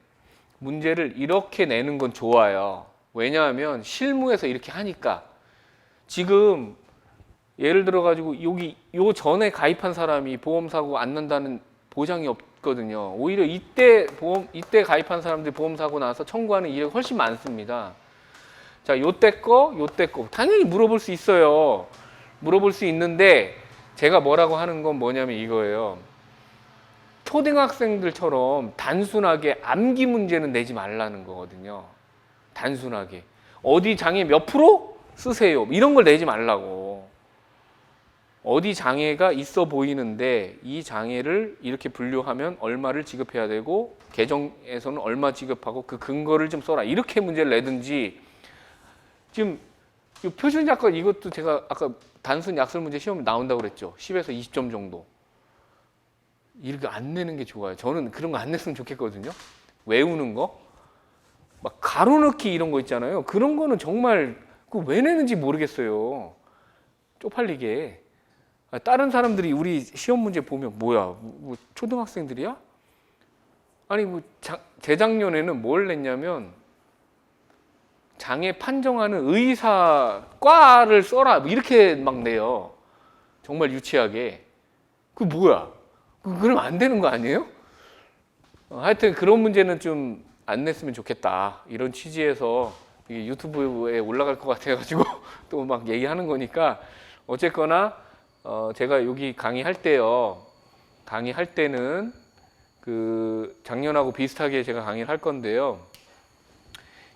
문제를 이렇게 내는 건 좋아요. 왜냐하면 실무에서 이렇게 하니까 지금 예를 들어 가지고 여기 요 전에 가입한 사람이 보험 사고 안 난다는 보장이 없거든요. 오히려 이때 가입한 사람들이 보험 사고 나서 청구하는 이력이 훨씬 많습니다. 자, 요때 거 당연히 물어볼 수 있어요. 물어볼 수 있는데 제가 뭐라고 하는 건 뭐냐면 이거예요. 초등학생들처럼 단순하게 암기 문제는 내지 말라는 거거든요. 단순하게 어디 장애 몇 프로 쓰세요 이런 걸 내지 말라고. 어디 장애가 있어 보이는데 이 장애를 이렇게 분류하면 얼마를 지급해야 되고 개정에서는 얼마 지급하고 그 근거를 좀 써라 이렇게 문제를 내든지. 지금 표준 약관 이것도 제가 아까 단순 약설 문제 시험에 나온다고 그랬죠. 10에서 20점 정도. 이렇게 안 내는 게 좋아요. 저는 그런 거 안 냈으면 좋겠거든요. 외우는 거, 막 가로넣기 이런 거 있잖아요. 그런 거는 정말 왜 내는지 모르겠어요. 쪽팔리게. 다른 사람들이 우리 시험 문제 보면 뭐야, 뭐 초등학생들이야? 아니 뭐 재작년에는 뭘 냈냐면 장애 판정하는 의사 과를 써라 뭐 이렇게 막 내요. 정말 유치하게. 그 뭐야? 그러면 안 되는 거 아니에요? 하여튼 그런 문제는 좀 안 냈으면 좋겠다. 이런 취지에서 이게 유튜브에 올라갈 것 같아가지고 또 막 얘기하는 거니까 어쨌거나 제가 여기 강의할 때요. 강의할 때는 그 작년하고 비슷하게 제가 강의를 할 건데요.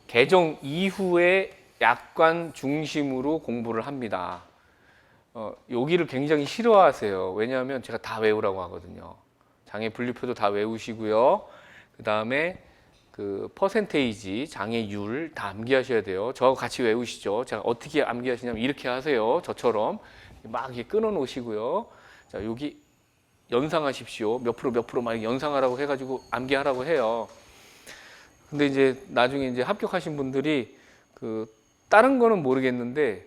개정 이후에 약관 중심으로 공부를 합니다. 여기를 굉장히 싫어하세요. 왜냐하면 제가 다 외우라고 하거든요. 장애 분류표도 다 외우시고요. 그 다음에 그 퍼센테이지, 장애율 다 암기하셔야 돼요. 저하고 같이 외우시죠. 제가 어떻게 암기하시냐면 이렇게 하세요. 저처럼 막 이렇게 끊어 놓으시고요. 자, 여기 연상하십시오. 몇 프로 막 연상하라고 해가지고 암기하라고 해요. 근데 이제 나중에 이제 합격하신 분들이 그 다른 거는 모르겠는데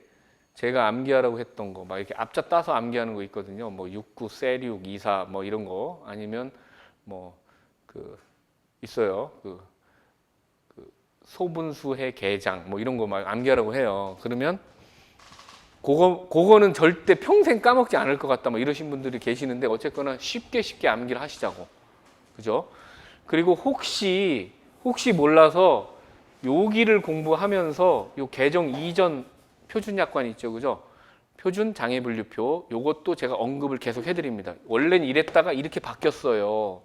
제가 암기하라고 했던 거 막 이렇게 앞자 따서 암기하는 거 있거든요. 뭐 69, 세륙, 24 뭐 이런 거 아니면 뭐 그 있어요. 그 소분수의 개장 뭐 이런 거 막 암기하라고 해요. 그러면 그거는 절대 평생 까먹지 않을 것 같다 뭐 이러신 분들이 계시는데 어쨌거나 쉽게 암기를 하시자고. 그죠? 그리고 혹시 몰라서 여기를 공부하면서 요 개정 이전 표준 약관 있죠. 그죠? 표준 장애 분류표 요것도 제가 언급을 계속 해드립니다. 원래는 이랬다가 이렇게 바뀌었어요.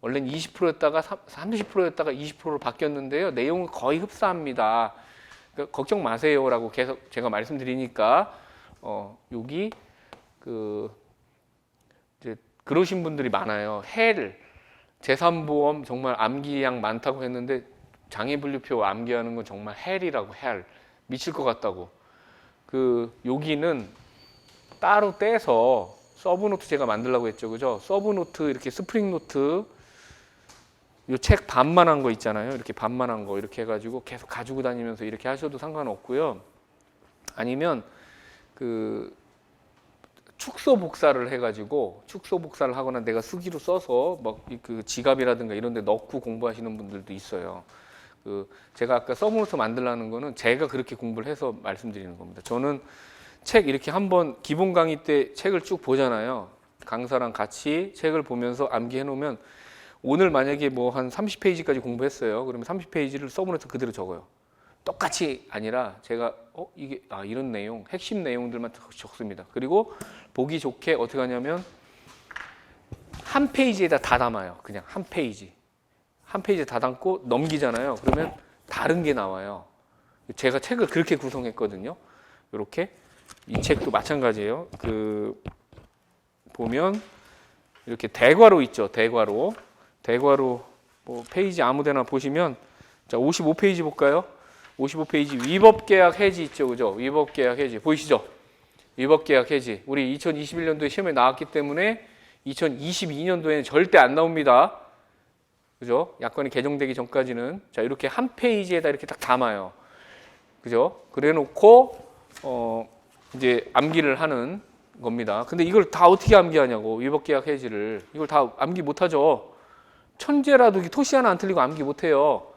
원래는 20%였다가 30%였다가 20%로 바뀌었는데요. 내용은 거의 흡사합니다. 그러니까 걱정 마세요라고 계속 제가 말씀드리니까 여기 이제 그러신 분들이 많아요. 재산보험 정말 암기량 많다고 했는데 장애분류표 암기하는 건 정말 헬이라고 헬. 미칠 것 같다고. 여기는 따로 떼서 서브노트 제가 만들려고 했죠. 그죠? 서브노트 이렇게 스프링노트 요 책 반만한 거 있잖아요. 이렇게 반만한 거 이렇게 해가지고 계속 가지고 다니면서 이렇게 하셔도 상관없고요. 아니면 축소 복사를 해가지고 축소 복사를 하거나 내가 수기로 써서 막 그 지갑이라든가 이런 데 넣고 공부하시는 분들도 있어요. 제가 아까 서브노트 만들라는 거는 제가 그렇게 공부를 해서 말씀드리는 겁니다. 저는 책 이렇게 한번 기본 강의 때 책을 쭉 보잖아요. 강사랑 같이 책을 보면서 암기해 놓으면 오늘 만약에 뭐 한 30페이지까지 공부했어요. 그러면 30페이지를 서문에서 그대로 적어요. 똑같이 아니라 제가 이게 이런 내용, 핵심 내용들만 적습니다. 그리고 보기 좋게 어떻게 하냐면 한 페이지에다 다 담아요. 그냥 한 페이지에 다 담고 넘기잖아요. 그러면 다른 게 나와요. 제가 책을 그렇게 구성했거든요. 이렇게 이 책도 마찬가지예요. 보면 이렇게 대괄호 있죠. 대괄호 뭐 페이지 아무데나 보시면 자 55페이지 볼까요? 55페이지 위법계약 해지 있죠, 그죠? 위법계약 해지 보이시죠? 위법계약 해지 우리 2021년도에 시험에 나왔기 때문에 2022년도에는 절대 안 나옵니다. 그죠? 약관이 개정되기 전까지는 자 이렇게 한 페이지에다 이렇게 딱 담아요. 그죠? 그래놓고 이제 암기를 하는 겁니다. 근데 이걸 다 어떻게 암기하냐고 위법계약 해지를 이걸 다 암기 못하죠. 천재라도 토시 하나 안 틀리고 암기 못해요.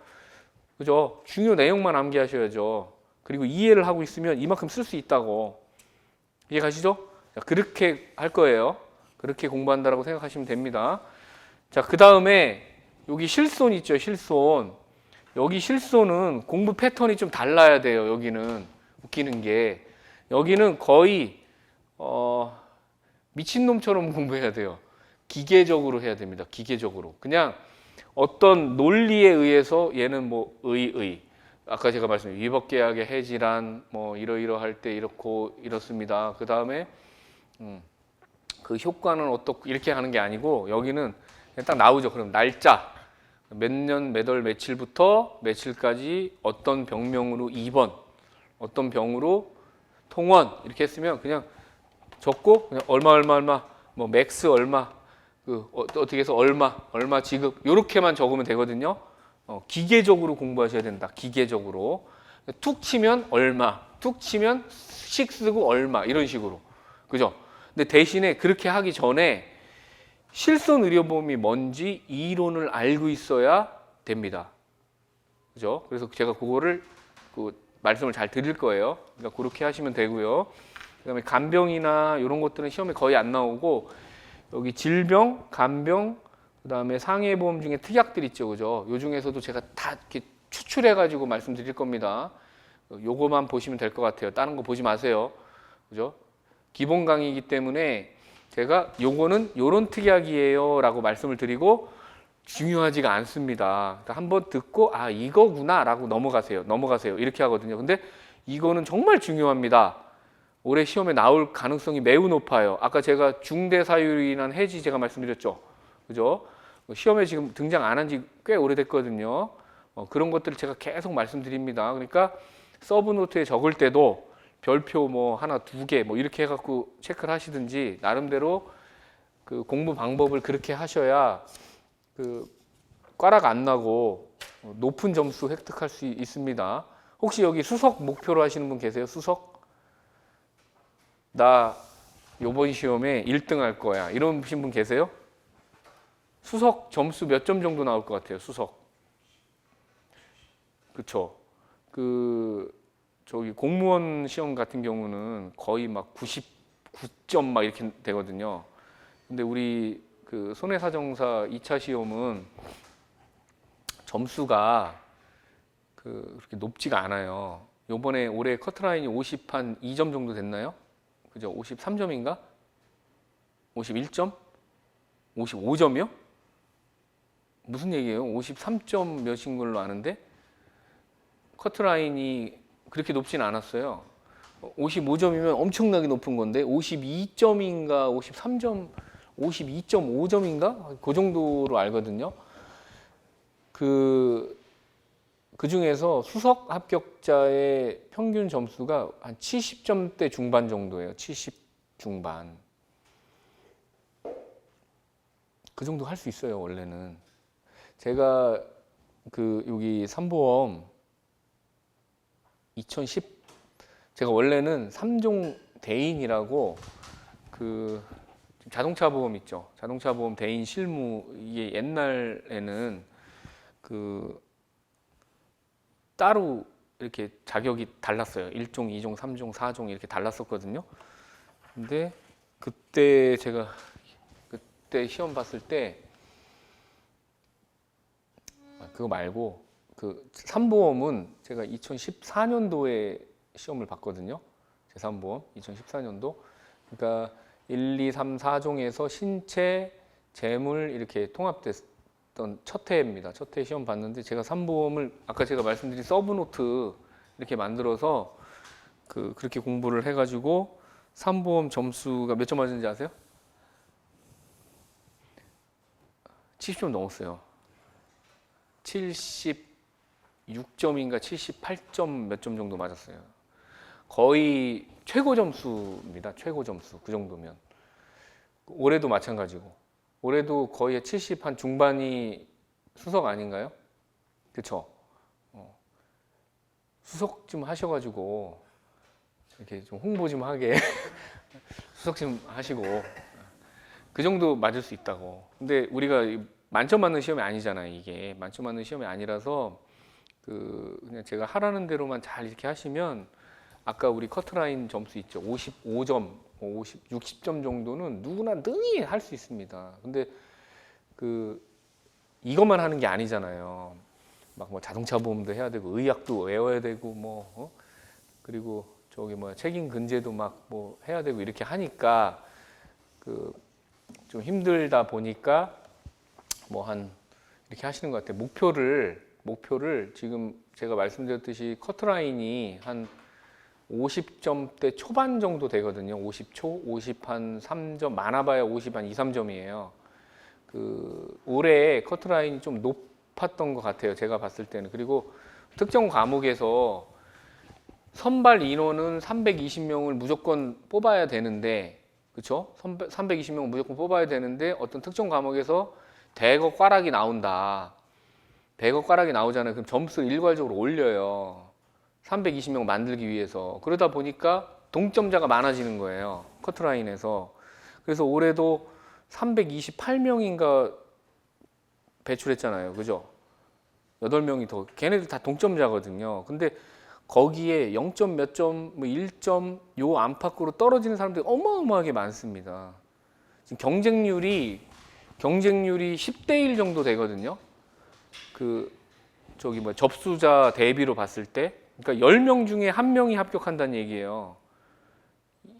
그죠? 중요 내용만 암기하셔야죠. 그리고 이해를 하고 있으면 이만큼 쓸 수 있다고. 이해 가시죠? 자, 그렇게 할 거예요. 그렇게 공부한다라고 생각하시면 됩니다. 자, 그 다음에 여기 실손 있죠, 실손. 여기 실손은 공부 패턴이 좀 달라야 돼요. 여기는 웃기는 게 여기는 거의 미친놈처럼 공부해야 돼요. 기계적으로 해야 됩니다. 기계적으로. 그냥 어떤 논리에 의해서 얘는 뭐 아까 제가 말씀드린 위법계약의 해지란 뭐 이러이러할 때 이렇고 이렇습니다. 그 다음에 그 효과는 어떻고 이렇게 하는 게 아니고 여기는 그냥 딱 나오죠. 그럼 날짜 몇 년 몇 월 며칠부터 며칠까지 어떤 병명으로 입원 어떤 병으로 통원 이렇게 했으면 그냥 적고 그냥 얼마 뭐 맥스 얼마 어떻게 해서 얼마 지급 이렇게만 적으면 되거든요. 기계적으로 공부하셔야 된다. 기계적으로 툭 치면 얼마, 툭 치면 식 쓰고 얼마 이런 식으로 그죠? 근데 대신에 그렇게 하기 전에 실손 의료보험이 뭔지 이론을 알고 있어야 됩니다. 그죠? 그래서 제가 그거를 말씀을 잘 드릴 거예요. 그러니까 그렇게 하시면 되고요. 그다음에 간병이나 이런 것들은 시험에 거의 안 나오고 여기 질병, 간병, 그다음에 상해보험 중에 특약들 있죠, 그죠? 요 중에서도 제가 다 이렇게 추출해가지고 말씀드릴 겁니다. 요거만 보시면 될 것 같아요. 다른 거 보지 마세요, 그죠? 기본 강의이기 때문에 제가 요거는 요런 특약이에요라고 말씀을 드리고 중요하지가 않습니다. 그러니까 한번 듣고 이거구나라고 넘어가세요. 이렇게 하거든요. 근데 이거는 정말 중요합니다. 올해 시험에 나올 가능성이 매우 높아요. 아까 제가 중대 사유로 인한 해지 제가 말씀드렸죠. 그죠? 시험에 지금 등장 안 한 지 꽤 오래됐거든요. 그런 것들을 제가 계속 말씀드립니다. 그러니까 서브노트에 적을 때도 별표 뭐 하나, 두 개 뭐 이렇게 해갖고 체크를 하시든지 나름대로 그 공부 방법을 그렇게 하셔야 꽈락 안 나고 높은 점수 획득할 수 있습니다. 혹시 여기 수석 목표로 하시는 분 계세요? 수석? 나 요번 시험에 1등 할 거야. 이런 분 계세요? 수석 점수 몇 점 정도 나올 것 같아요? 수석. 그쵸? 저기 공무원 시험 같은 경우는 거의 막 99점 막 이렇게 되거든요. 근데 우리 손해사정사 2차 시험은 점수가 그렇게 높지가 않아요. 요번에 올해 커트라인이 50한 2점 정도 됐나요? 그죠? 53점인가? 51점? 55점이요? 무슨 얘기예요? 53점 몇인 걸로 아는데 커트라인이 그렇게 높진 않았어요. 55점이면 엄청나게 높은 건데 52점인가 53점 52.5점인가 그 정도로 알거든요. 그 중에서 수석 합격자의 평균 점수가 한 70점대 중반 정도예요. 70 중반. 그 정도 할 수 있어요, 원래는. 제가 여기 삼보험 제가 원래는 3종 대인이라고 자동차 보험 있죠. 자동차 보험 대인 실무 이게 옛날에는 따로 이렇게 자격이 달랐어요. 1종, 2종, 3종, 4종 이렇게 달랐었거든요. 근데 그때 제가 때 시험 봤을 때 그거 말고 그 삼보험은 제가 2014년도에 시험을 봤거든요. 제3보험 2014년도. 그러니까 1, 2, 3, 4종에서 신체, 재물 이렇게 통합됐던 첫 해입니다. 첫 해 시험 봤는데 제가 삼보험을 아까 제가 말씀드린 서브노트 이렇게 만들어서 그렇게 공부를 해가지고 삼보험 점수가 몇 점 맞았는지 아세요? 70점 넘었어요. 76점인가 78점 몇 점 정도 맞았어요. 거의 최고 점수입니다. 최고 점수. 그 정도면. 올해도 마찬가지고. 올해도 거의 70 한 중반이 수석 아닌가요? 그쵸? 수석 좀 하셔가지고 이렇게 좀 홍보 좀 하게 수석 좀 하시고 그 정도 맞을 수 있다고. 근데 우리가 만점 맞는 시험이 아니잖아요. 이게 만점 맞는 시험이 아니라서 그냥 제가 하라는 대로만 잘 이렇게 하시면 아까 우리 커트라인 점수 있죠. 55점, 50, 60점 정도는 누구나 능히 할 수 있습니다. 근데 이것만 하는 게 아니잖아요. 막 뭐 자동차 보험도 해야 되고 의학도 외워야 되고 그리고 저기 책임 근제도 막 뭐 해야 되고 이렇게 하니까 좀 힘들다 보니까 이렇게 하시는 것 같아요. 목표를 지금 제가 말씀드렸듯이 커트라인이 한 50점대 초반 정도 되거든요. 50초, 50 한 3점, 많아봐야 50 한 2, 3점이에요. 올해 커트라인이 좀 높았던 것 같아요. 제가 봤을 때는. 그리고 특정 과목에서 선발 인원은 320명을 무조건 뽑아야 되는데, 그렇죠? 320명을 무조건 뽑아야 되는데 어떤 특정 과목에서 대거 꽈락이 나온다. 대거 꽈락이 나오잖아요. 그럼 점수를 일괄적으로 올려요. 320명 만들기 위해서. 그러다 보니까 동점자가 많아지는 거예요. 커트라인에서. 그래서 올해도 328명인가 배출했잖아요. 그죠? 8명이 더. 걔네들 다 동점자거든요. 근데 거기에 0점 몇 점, 1점 요 안팎으로 떨어지는 사람들이 어마어마하게 많습니다. 지금 경쟁률이 10대 1 정도 되거든요. 접수자 대비로 봤을 때. 그러니까 10명 중에 1명이 합격한다는 얘기예요.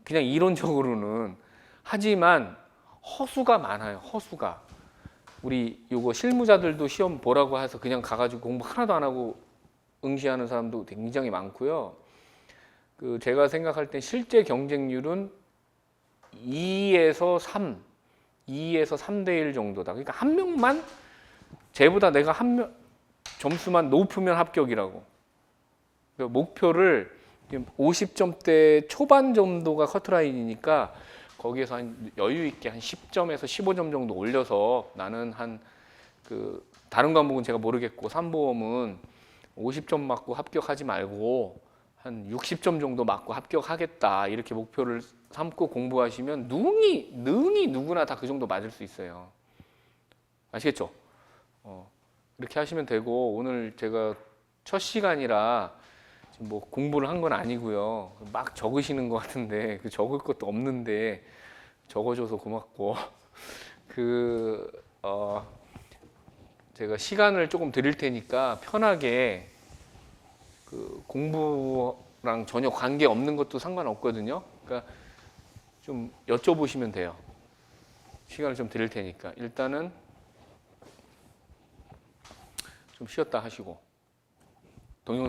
그냥 이론적으로는. 하지만 허수가 많아요. 허수가. 우리 요거 실무자들도 시험 보라고 해서 그냥 가가지고 공부 하나도 안 하고 응시하는 사람도 굉장히 많고요. 제가 생각할 땐 실제 경쟁률은 2에서 3대 1 정도다. 그러니까 한 명만 쟤보다 내가 점수만 높으면 합격이라고. 목표를 50점대 초반 정도가 커트라인이니까 거기에서 한 여유 있게 한 10점에서 15점 정도 올려서 나는 다른 과목은 제가 모르겠고 삼보험은 50점 맞고 합격하지 말고 한 60점 정도 맞고 합격하겠다 이렇게 목표를 삼고 공부하시면 능히 누구나 다 그 정도 맞을 수 있어요. 아시겠죠? 이렇게 하시면 되고 오늘 제가 첫 시간이라 뭐 공부를 한 건 아니고요. 막 적으시는 것 같은데 적을 것도 없는데 적어줘서 고맙고 제가 시간을 조금 드릴 테니까 편하게 공부랑 전혀 관계 없는 것도 상관없거든요. 그러니까 좀 여쭤보시면 돼요. 시간을 좀 드릴 테니까 일단은 좀 쉬었다 하시고.